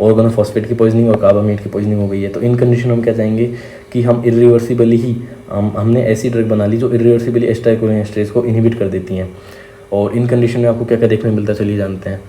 ऑर्गेनोफॉस्फेट की पॉइजनिंग और कार्बामेट की पॉइजनिंग हो गई है, तो इन कंडीशन में हम क्या चाहेंगे कि हम इरिवर्सिबली ही हमने ऐसी ड्रग बना ली जो इरिवर्सिबली एसिटाइलकोलिनेस्टरेज को इनहिबिट कर देती हैं। और इन कंडीशन में आपको क्या क्या देखने को मिलता है, चलिए जानते हैं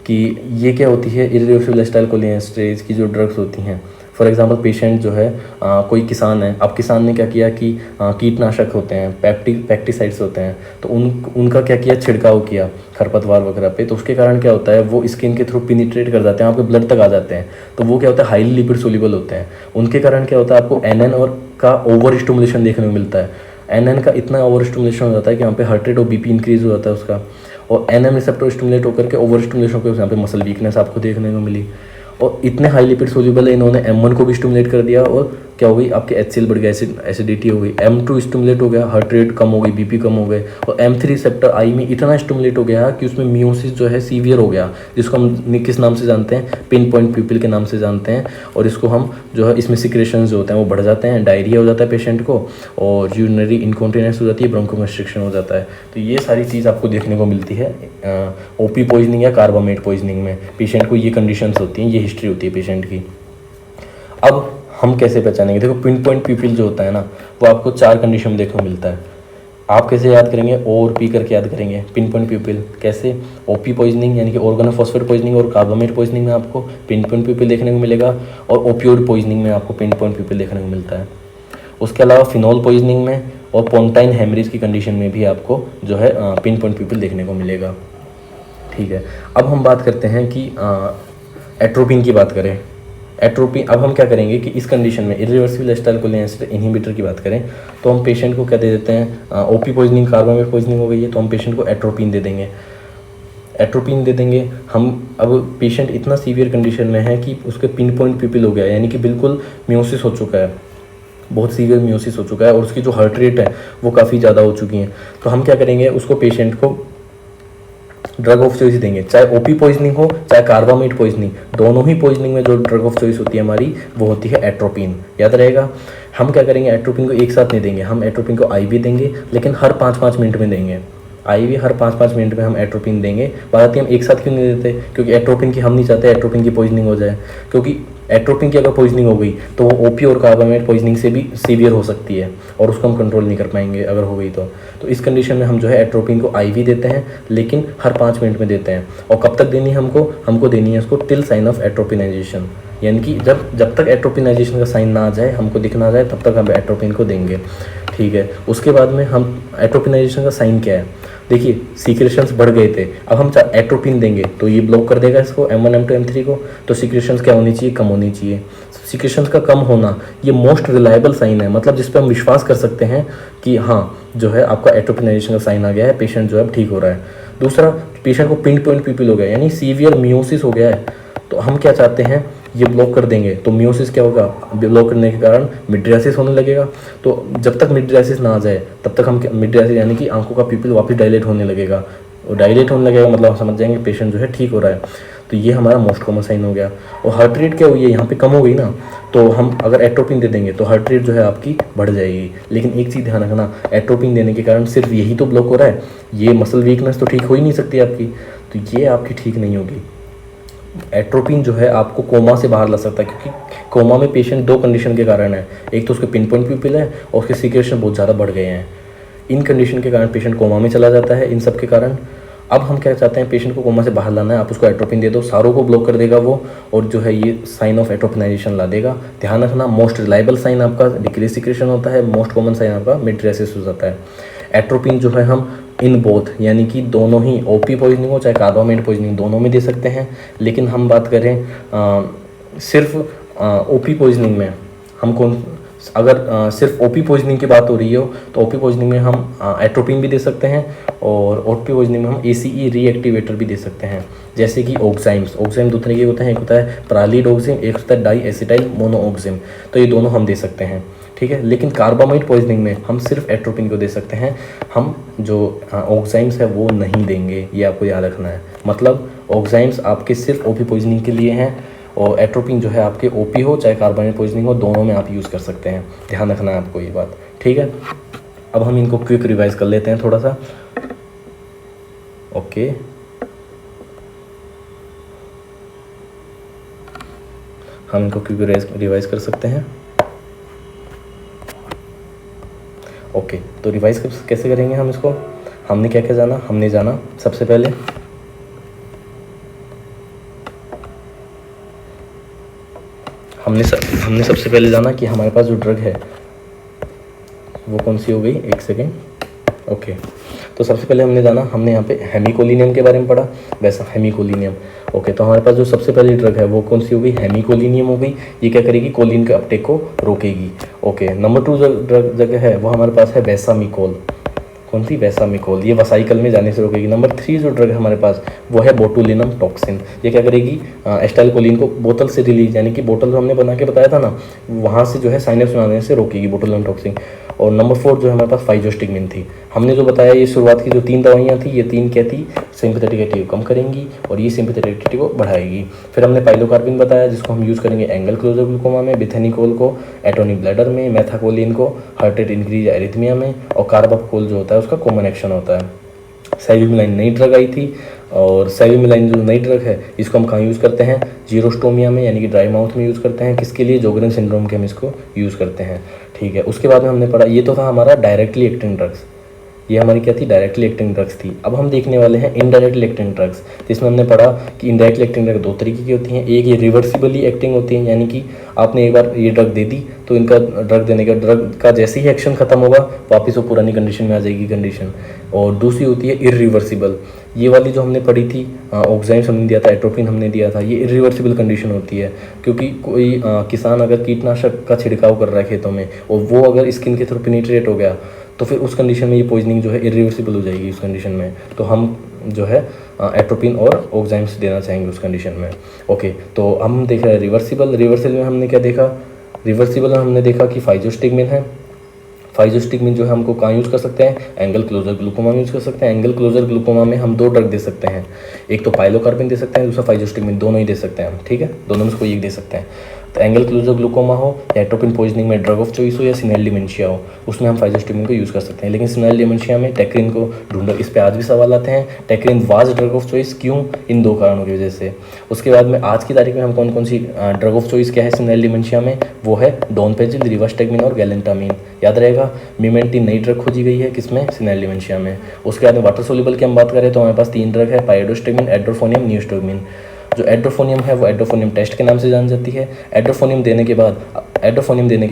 कि ये क्या होती है। इरिवर्सिबल एसिटाइलकोलिनेस्टरेज की जो ड्रग्स होती हैं, फॉर एग्जांपल पेशेंट जो है कोई किसान है, अब किसान ने क्या किया कि कीटनाशक होते हैं, पेस्टिसाइड्स होते हैं, तो उनका क्या किया, छिड़काव किया खरपतवार वगैरह पे। तो उसके कारण क्या होता है, वो स्किन के थ्रू पेनिट्रेट कर जाते हैं, आपके ब्लड तक आ जाते हैं। तो वो क्या होता है, हाईली लिपिड सोल्यूबल होते हैं। उनके कारण क्या होता है, आपको एनएन और का ओवर स्टिमुलेशन देखने को मिलता है। एनएन का इतना ओवर स्टिमुलेशन हो जाता है कि यहाँ पे हार्ट रेट और बीपी इंक्रीज हो जाता है उसका। और एनएम रिसेप्टर स्टिमुलेट होकर के ओवर स्टिमुलेशन को यहाँ पे मसल वीकनेस आपको देखने को मिली। और इतने हाई लिपिड सोल्यूबल है, इन्होंने M1 को भी स्टिमुलेट कर दिया। और क्या हो गई, आपके HCl बढ़ गया, एसिडिटी हो गई। M2 स्टिमुलेट हो गया, हार्ट रेट कम हो गई, बीपी कम हो गए। और M3 रिसेप्टर आई में इतना स्टिमुलेट हो गया कि उसमें मियोसिस जो है सीवियर हो गया, जिसको हम किस नाम से जानते हैं, पिन पॉइंट प्यूपिल के नाम से जानते हैं। और इसको हम जो है, इसमें सिक्रेशंस जो होते हैं वो बढ़ जाते हैं, डायरिया हो जाता है पेशेंट को, और यूरिनरी इनकॉन्टिनेंस हो जाती है, ब्रोंकोकंस्ट्रिक्शन हो जाता है। तो ये सारी चीज़ आपको देखने को मिलती है ओपी पॉइजनिंग या कार्बामेट पॉइजनिंग में। पेशेंट को ये कंडीशंस होती हैं, ये हिस्ट्री होती है पेशेंट की। अब हम कैसे पहचानेंगे, देखो पिन पॉइंट प्यूपिल जो होता है ना, वो आपको 4 कंडीशन में देखने को मिलता है। आप कैसे याद करेंगे, ओ और पी करके याद करेंगे पिन पॉइंट प्यूपिल। कैसे, ओपी पॉइजनिंग यानी कि ऑर्गेनोफॉस्फेट पॉइजनिंग और कार्बामेट पॉइजनिंग में आपको पिन पॉइंट प्यूपिल देखने को मिलेगा, और ओपियोइड पॉइजनिंग में आपको पिन पॉइंट प्यूपिल देखने को मिलता है। उसके अलावा फिनॉल पॉइजनिंग में और पोंटाइन हेमरेज की कंडीशन में भी आपको जो है पिन पॉइंट प्यूपिल देखने को मिलेगा। ठीक है, अब हम बात करते हैं कि एट्रोपिन की बात करें। एट्रोपिन, अब हम क्या करेंगे कि इस कंडीशन में इरिवर्सिबल एसिटाइलकोलिनेस्टर इनहिबिटर की बात करें तो हम पेशेंट को क्या दे देते हैं, ओपी पॉइजनिंग, कार्बामेट पॉइजनिंग हो गई है तो हम पेशेंट को एट्रोपिन दे देंगे। एट्रोपिन दे देंगे हम। अब पेशेंट इतना सीवियर कंडीशन में है कि उसके पिन पॉइंट प्यूपिल हो गया, यानी कि बिल्कुल मियोसिस हो चुका है, बहुत सीवियर मियोसिस हो चुका है, और उसकी जो हार्ट रेट है वो काफ़ी ज़्यादा हो चुकी है। तो हम क्या करेंगे, उसको पेशेंट को ड्रग ऑफ चॉइस देंगे, चाहे ओपी पॉइजनिंग हो चाहे कार्बामेट पॉइजनिंग, दोनों ही पॉइजनिंग में जो ड्रग ऑफ चॉइस होती है हमारी वो होती है एट्रोपिन। याद रहेगा। हम क्या करेंगे, एट्रोपिन को एक साथ नहीं देंगे, हम एट्रोपिन को आईवी देंगे, लेकिन हर 5-5 मिनट में देंगे। आईवी हर 5-5 मिनट में हम एट्रोपिन देंगे। बात आती है हम एक साथ क्यों नहीं देते, क्योंकि एट्रोपिन की हम नहीं चाहते एट्रोपिन की पॉइजनिंग हो जाए, क्योंकि एट्रोपिन की अगर पॉइजनिंग हो गई तो वो ओपी और कार्बामेट पॉइजनिंग से भी सीवियर हो सकती है और उसको हम कंट्रोल नहीं कर पाएंगे अगर हो गई तो इस कंडीशन में हम जो है एट्रोपिन को आईवी देते हैं, लेकिन हर 5 मिनट में देते हैं। और कब तक देनी है हमको देनी है उसको टिल साइन ऑफ एट्रोपिनाइजेशन, यानी कि जब तक एट्रोपिनाइजेशन का साइन ना आ जाए, हमको दिखना आ जाए, तब तक हम एट्रोपिन को देंगे। ठीक है, उसके बाद में हम एट्रोपिनाइजेशन का साइन क्या है, देखिए सीक्रेशंस बढ़ गए थे, अब हम एट्रोपिन देंगे तो ये ब्लॉक कर देगा इसको M1 M2 M3 को। तो सीक्रेशंस क्या होनी चाहिए, कम होनी चाहिए। सीक्रेशंस का कम होना ये मोस्ट रिलायबल साइन है, मतलब जिस पे हम विश्वास कर सकते हैं कि हाँ जो है आपका एट्रोपिनाइजेशन का साइन आ गया है, पेशेंट जो है ठीक हो रहा है। दूसरा, पेशेंट को पिन पॉइंट प्यूपिल हो गया यानी सीवियर मियोसिस हो गया है, तो हम क्या चाहते हैं, ये ब्लॉक कर देंगे। तो मियोसिस क्या होगा, ब्लॉक करने के कारण मिड्रियासिस होने लगेगा। तो जब तक मिड्रियासिस ना आ जाए तब तक हम मिड्रियासिस यानी कि आंखों का प्यूपिल वापस डायलेट होने लगेगा, और डायलेट होने लगेगा मतलब हम समझ जाएंगे पेशेंट जो है ठीक हो रहा है। तो ये हमारा मोस्ट कॉमन साइन हो गया। और हार्ट रेट क्या हुई है, यहाँ पे कम हो गई ना, तो हम अगर एट्रोपिन दे देंगे तो हार्ट रेट जो है आपकी बढ़ जाएगी। लेकिन एक चीज़ ध्यान रखना, एट्रोपिन देने के कारण सिर्फ यही तो ब्लॉक हो रहा है, ये मसल वीकनेस तो ठीक हो ही नहीं सकती आपकी, तो ये आपकी ठीक नहीं होगी। एट्रोपिन जो है आपको कोमा से बाहर ला सकता है, क्योंकि कोमा में पेशेंट 2 कंडीशन के कारण है, एक तो उसके पिन पॉइंट प्यूपिल है और उसके सीक्रेशन बहुत ज़्यादा बढ़ गए हैं। इन कंडीशन के कारण पेशेंट कोमा में चला जाता है, इन सब के कारण। अब हम क्या चाहते हैं, पेशेंट को कोमा से बाहर लाना है, आप उसको एट्रोपिन दे दो, सारों को ब्लॉक कर देगा वो, और जो है ये साइन ऑफ एट्रोपिनाइजेशन ला देगा। ध्यान रखना, मोस्ट रिलायबल साइन आपका डिक्रीज सिक्रेशन होता है, मोस्ट कॉमन साइन आपका मिड्रेसिस हो जाता है। एट्रोपिन जो है हम इन बोथ यानी कि दोनों ही ओपी पॉइजनिंग हो चाहे कार्बामेट पॉइजनिंग दोनों में दे सकते हैं। लेकिन हम बात करें सिर्फ ओपी पॉइजनिंग में हम कौन, अगर सिर्फ ओपी पॉइजनिंग की बात हो रही हो तो ओपी पॉइजनिंग में हम एट्रोपिन भी दे सकते हैं, और ओपी पॉइजनिंग में हम ACE रीएक्टिवेटर भी दे सकते हैं, जैसे कि ओक्साइम्स। ओक्साइम दो तरीके के होते हैं, एक होता है प्रालीड ओक्सिम, एक होता है डाई एसिटाइल मोनोऑक्सिम, तो ये दोनों हम दे सकते हैं, ठीक है। लेकिन कार्बामाइड पॉइजनिंग में हम सिर्फ एट्रोपिन को दे सकते हैं, हम जो ओक्साइम्स है वो नहीं देंगे, ये आपको याद रखना है। मतलब ओक्साइम्स आपके सिर्फ ओपी पॉइजनिंग के लिए हैं, और एट्रोपिन जो है आपके ओपी हो चाहे कार्बामाइड पॉइजनिंग हो, दोनों में आप यूज़ कर सकते हैं। ध्यान रखना है आपको ये बात, ठीक है। अब हम इनको क्विक रिवाइज कर लेते हैं थोड़ा सा। ओके, हम इनको क्विक रिवाइज कर सकते हैं। ओके, तो रिवाइज कैसे करेंगे हम इसको, हमने क्या क्या जाना, हमने जाना सबसे पहले हमने सबसे पहले जाना कि हमारे पास जो ड्रग है वो कौन सी हो गई, एक सेकेंड। ओके, तो सबसे पहले हमने जाना, हमने यहाँ पे हेमिकोलिनियम के बारे में पढ़ा, वैसा हेमिकोलिनियम। ओके, तो हमारे पास जो सबसे पहली ड्रग है वो कौन सी हो गई, हेमिकोलिनियम हो गई। ये क्या करेगी, कोलिन के अपटेक को रोकेगी। ओके, नंबर 2 जो ड्रग जगह है वो हमारे पास है वेसामिकोल। कौन सी, वेसामिकोल, ये वसाइकल में जाने से रोकेगी। नंबर 3 जो ड्रग है हमारे पास वो है बोटुलिनम टॉक्सिन। ये क्या करेगी, एस्टाइलकोलिन को बोतल से रिलीज, यानी कि बोतल जो हमने बना के बताया था ना, वहाँ से जो है साइनेप्स बनाने से रोकेगी बोटुलिनम टॉक्सिन। और नंबर 4 जो है हमारे पास फाइजोस्टिगमिन थी। हमने जो बताया ये शुरुआत की जो 3 दवाइयाँ थी, ये 3 क्या थी, सिंपैथेटिक एक्टिविटी को कम करेंगी और ये सिंपैथेटिक एक्टिविटी को बढ़ाएगी। फिर हमने पाइलोकार्बिन बताया जिसको हम यूज़ करेंगे एंगल क्लोजर ग्लूकोमा में, बिथेनिकोल को एटोनिक ब्लैडर में, मेथाकोलिन को हार्ट रेट इंक्रीज एरिथमिया में, और कार्बाकोल जो होता है उसका कॉमन एक्शन होता है। सेविमिलाइन नई ड्रग आई थी, और सेविमिलाइन जो नई ड्रग है इसको हम कहाँ यूज़ करते हैं, जीरोस्टोमिया में यानी कि ड्राई माउथ में यूज़ करते हैं। किसके लिए, जोगरेन सिंड्रोम के हम इसको यूज़ करते हैं, ठीक है। उसके बाद में हमने पढ़ा, ये तो था हमारा डायरेक्टली एक्टिंग ड्रग्स, ये हमारी क्या थी, डायरेक्टली एक्टिंग ड्रग्स थी। अब हम देखने वाले हैं इनडायरेक्टली एक्टिंग ड्रग्स, जिसमें हमने पढ़ा कि इनडायरेक्टली एक्टिंग ड्रग 2 तरीके की होती हैं। एक ये रिवर्सिबली एक्टिंग होती है, यानी कि आपने एक बार ये ड्रग दे दी तो इनका ड्रग देने का, ड्रग का जैसे ही एक्शन खत्म होगा वापस वो पुरानी कंडीशन में आ जाएगी कंडीशन। और दूसरी होती है इरिवर्सिबल, ये वाली जो हमने पढ़ी थी, ऑक्साइम्स हमने दिया था, एट्रोपिन हमने दिया था, ये इरिवर्सिबल कंडीशन होती है। क्योंकि कोई किसान अगर कीटनाशक का छिड़काव कर रहा है खेतों में और वो अगर स्किन के थ्रू पेनिट्रेट हो गया तो फिर उस कंडीशन में ये पॉइजनिंग जो है इरिवर्सिबल हो जाएगी उस कंडीशन में। तो हम जो है एट्रोपिन और ऑक्साइम्स देना चाहेंगे उस कंडीशन में। ओके, तो हम देख रहे हैं रिवर्सिबल में हमने क्या देखा, रिवर्सिबल में हमने देखा कि फाइजोस्टिगमिन है। फाइजोस्टिगमिन जो है हमको कहाँ यूज़ कर सकते हैं, एंगल क्लोजर ग्लूकोमा में यूज़ कर सकते हैं। एंगल क्लोजर ग्लूकोमा में हम 2 ड्रग दे सकते हैं, एक तो पाइलोकार्बिन दे सकते हैं, दूसरा फाइजोस्टिगमिन, दोनों ही दे सकते हैं हम, ठीक है, दोनों में से कोई एक दे सकते हैं। तो एंगल क्लोजर ग्लूकोमा हो या एट्रोपिन पॉइजनिंग में ड्रग ऑफ चॉइस हो या सिनेल डिमेंशिया हो, उसमें हम फाइजोस्टिगमिन को यूज़ कर सकते हैं। लेकिन सिनेल डिमेंशिया में टेक्रिन को ढूंढो, इस पे आज भी सवाल आते हैं। टेक्रिन वाज ड्रग ऑफ चॉइस, क्यों, इन 2 कारणों की वजह से। उसके बाद में आज की तारीख में हम कौन कौन सी ड्रग ऑफ चॉइस क्या है सिनेल डिमेंशिया में, वो है डोनपेजिल, रिवास्टेगमिन और गैलेंटामिन, याद रहेगा। मिमेंटिन नई ड्रग खोजी गई है किसमें, सिनेल डिमेंशिया में। उसके बाद में वाटर सोल्यूबल की हम बात करें तो हमारे पास 3 ड्रग है, पाइरोस्टिगमिन, एड्रोफोनियम, नियोस्टोगमिन। जो एड्रोफोनियम है वो एड्रोफोनियम टेस्ट के नाम से जान जाती है। एड्रोफोनियम देने के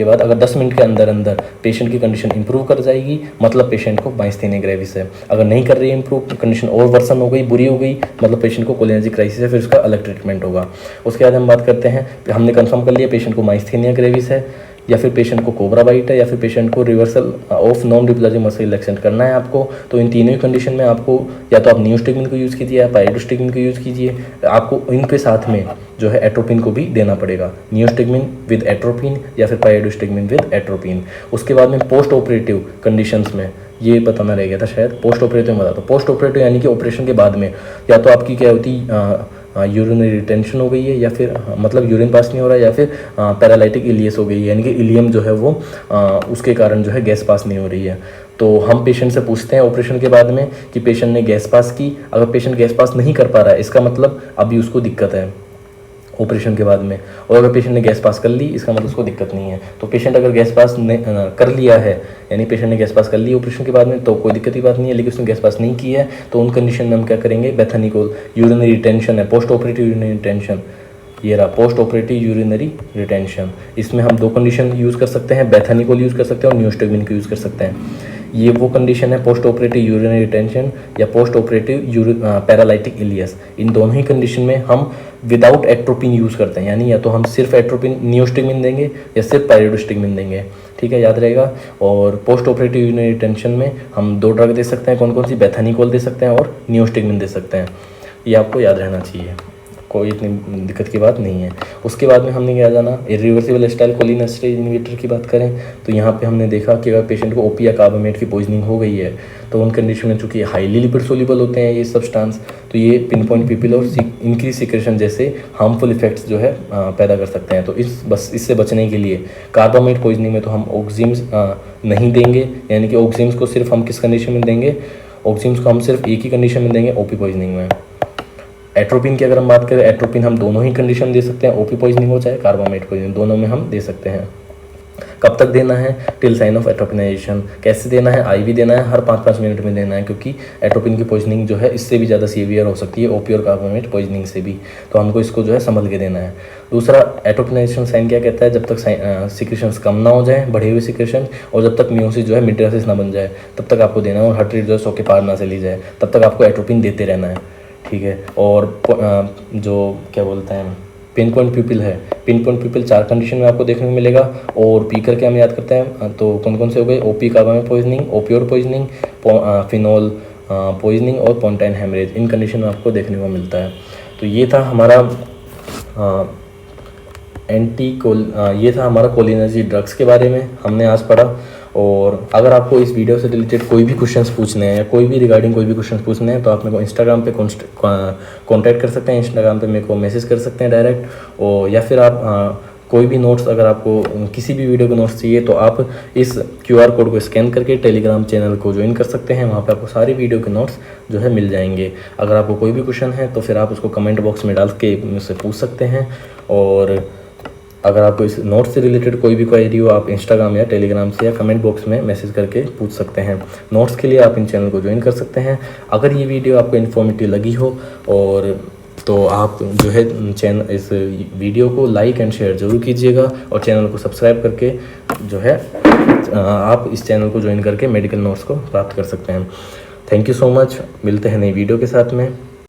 बाद अगर 10 मिनट के अंदर अंदर पेशेंट की कंडीशन इंप्रूव कर जाएगी, मतलब पेशेंट को माइस्थेनिया ग्रेविस है। अगर नहीं कर रही है इंप्रूव, कंडीशन और वर्सन हो गई, बुरी हो गई, मतलब पेशेंट को कोलिनर्जिक क्राइसिस है, फिर उसका अलग ट्रीटमेंट होगा। उसके बाद हम बात करते हैं, हमने कंफर्म कर लिया पेशेंट को माइस्थेनिया ग्रेविस है, या फिर पेशेंट को कोबरा बाइट है, या फिर पेशेंट को reversal of non depolarising muscle relaxant करना है आपको। तो इन तीनों ही कंडीशन में आपको या तो आप नियोस्टिगमिन को यूज़ कीजिए या पाइरोस्टिगमिन को यूज़ कीजिए। आपको इनके साथ में जो है एट्रोपिन को भी देना पड़ेगा, नियोस्टिगमिन विद एट्रोपिन या फिर पाइरोस्टिगमिन विद एट्रोपिन। उसके बाद में पोस्ट ऑपरेटिव कंडीशंस में ये बताना रह गया था शायद, पोस्ट ऑपरेटिव में बता। तो पोस्ट ऑपरेटिव यानी कि ऑपरेशन के बाद में या तो आपकी क्या होती, यूरिनरी रिटेंशन हो गई है, या फिर मतलब यूरिन पास नहीं हो रहा है, या फिर पैरालाइटिक इलियस हो गई है, यानी कि इलियम जो है वो उसके कारण जो है गैस पास नहीं हो रही है। तो हम पेशेंट से पूछते हैं ऑपरेशन के बाद में कि पेशेंट ने गैस पास की। अगर पेशेंट गैस पास नहीं कर पा रहा है, इसका मतलब अभी उसको दिक्कत है ऑपरेशन के बाद में। और अगर पेशेंट ने गैस पास कर ली, इसका मतलब उसको दिक्कत नहीं है। तो पेशेंट अगर गैस पास कर लिया है यानी पेशेंट ने गैस पास कर ली ऑपरेशन के बाद में तो कोई दिक्कत की बात नहीं है, लेकिन उसने गैस पास नहीं की है तो उन कंडीशन में हम क्या करेंगे, बेथानिकोल। यूरिनरी रिटेंशन है, पोस्ट ऑपरेटिव यूरिनरी रिटेंशन, ये रहा पोस्ट ऑपरेटिव यूरिनरी रिटेंशन। इसमें हम 2 कंडीशन यूज़ कर सकते हैं, बेथानिकोल यूज़ कर सकते हैं और न्यूस्टेगमिन को यूज़ कर सकते हैं। ये वो कंडीशन है पोस्ट ऑपरेटिव यूरिनरी रिटेंशन या पोस्ट ऑपरेटिव पैरालाइटिक इलियस। इन दोनों ही कंडीशन में हम विदाउट एट्रोपिन यूज़ करते हैं, यानी या तो हम सिर्फ एट्रोपिन नियोस्टिगमिन देंगे या सिर्फ पायरिडोस्टिगमिन देंगे, ठीक है, याद रहेगा। और पोस्ट ऑपरेटिव यूरिनरी रिटेंशन में हम 2 ड्रग दे सकते हैं, कौन कौन सी, बेथानिकोल दे सकते हैं और नियोस्टिगमिन दे सकते हैं। ये आपको याद रहना चाहिए, कोई इतनी दिक्कत की बात नहीं है। उसके बाद में हमने क्या जाना, इरिवर्सिबल स्टाइल कोलिनेस्टेरेज इनहिबिटर की बात करें तो यहाँ पे हमने देखा कि अगर पेशेंट को ओपी या कार्बामेट की पॉइजनिंग हो गई है तो उन कंडीशन में चूँकि हाईली लिपिड सोल्यूबल होते हैं ये सब्सटेंस, तो ये पिन पॉइंट पीपल और इंक्रीज सिक्रेशन जैसे हार्मफुल इफेक्ट्स जो है पैदा कर सकते हैं। तो इससे बचने के लिए कार्बामेट पॉइजनिंग में तो हम ऑक्जिम्स नहीं देंगे, यानी कि ऑक्जिम्स को सिर्फ हम किस कंडीशन में देंगे, ऑक्जिम्स को हम सिर्फ एक ही कंडीशन में देंगे, ओपी पॉइजनिंग में। एट्रोपिन की अगर हम बात करें, एट्रोपिन हम दोनों ही कंडीशन दे सकते हैं, ओपी पॉइजनिंग हो चाहे कार्बामेट पॉइजनिंग, दोनों में हम दे सकते हैं। कब तक देना है, टिल साइन ऑफ एट्रोपिनाइजेशन। कैसे देना है, आईवी देना है, हर 5-5 मिनट में देना है, क्योंकि एट्रोपिन की पॉइजनिंग जो है इससे भी ज़्यादा सीवियर हो सकती है, ओपी और कार्बामेट पॉइजनिंग से भी, तो हमको इसको जो है संभल के देना है। दूसरा एट्रोपिनाइजेशन साइन क्या कहता है, जब तक सिक्रेशंस कम ना हो जाए, बढ़े हुए सिक्रेशन, और जब तक मियोसिस जो है मिड्रासिस ना बन जाए तब तक आपको देना है, और हार्ट रेट जो है 100 के पार ना चली जाए तब तक आपको एट्रोपिन देते रहना है, ठीक है। और जो क्या बोलते हैं पिन पॉइंट प्यूपिल है, पिन पॉइंट प्यूपिल 4 कंडीशन में आपको देखने को मिलेगा। और पी करके हम याद करते हैं तो कौन कौन से हो गए, OP carbamate poisoning, opioid poisoning, phenol poisoning और पोंटाइन हेमरेज, इन कंडीशन में आपको देखने को मिलता है। तो ये था हमारा ये था हमारा कोलिनर्जी ड्रग्स के बारे में हमने आज पढ़ा। और अगर आपको इस वीडियो से रिलेटेड कोई भी क्वेश्चंस पूछने हैं या कोई भी रिगार्डिंग कोई भी क्वेश्चंस पूछने हैं तो आप मेरे को इंस्टाग्राम पे कांटेक्ट कर सकते हैं, इंस्टाग्राम पे मेरे को मैसेज कर सकते हैं डायरेक्ट, और या फिर आप कोई भी नोट्स, अगर आपको किसी भी वीडियो के नोट्स चाहिए तो आप इस QR कोड को स्कैन करके टेलीग्राम चैनल को ज्वाइन कर सकते हैं, वहाँ पे आपको सारी वीडियो के नोट्स जो है मिल जाएंगे। अगर आपको कोई भी क्वेश्चन है तो फिर आप उसको कमेंट बॉक्स में डाल के मुझसे पूछ सकते हैं। और अगर आपको इस नोट्स से रिलेटेड कोई भी क्वेरी हो आप इंस्टाग्राम या टेलीग्राम से या कमेंट बॉक्स में मैसेज करके पूछ सकते हैं। नोट्स के लिए आप इन चैनल को ज्वाइन कर सकते हैं। अगर ये वीडियो आपको इन्फॉर्मेटिव लगी हो और तो आप जो है इस वीडियो को लाइक एंड शेयर ज़रूर कीजिएगा, और चैनल को सब्सक्राइब करके जो है आप इस चैनल को ज्वाइन करके मेडिकल नोट्स को प्राप्त कर सकते हैं। थैंक यू सो मच, मिलते हैं नई वीडियो के साथ में।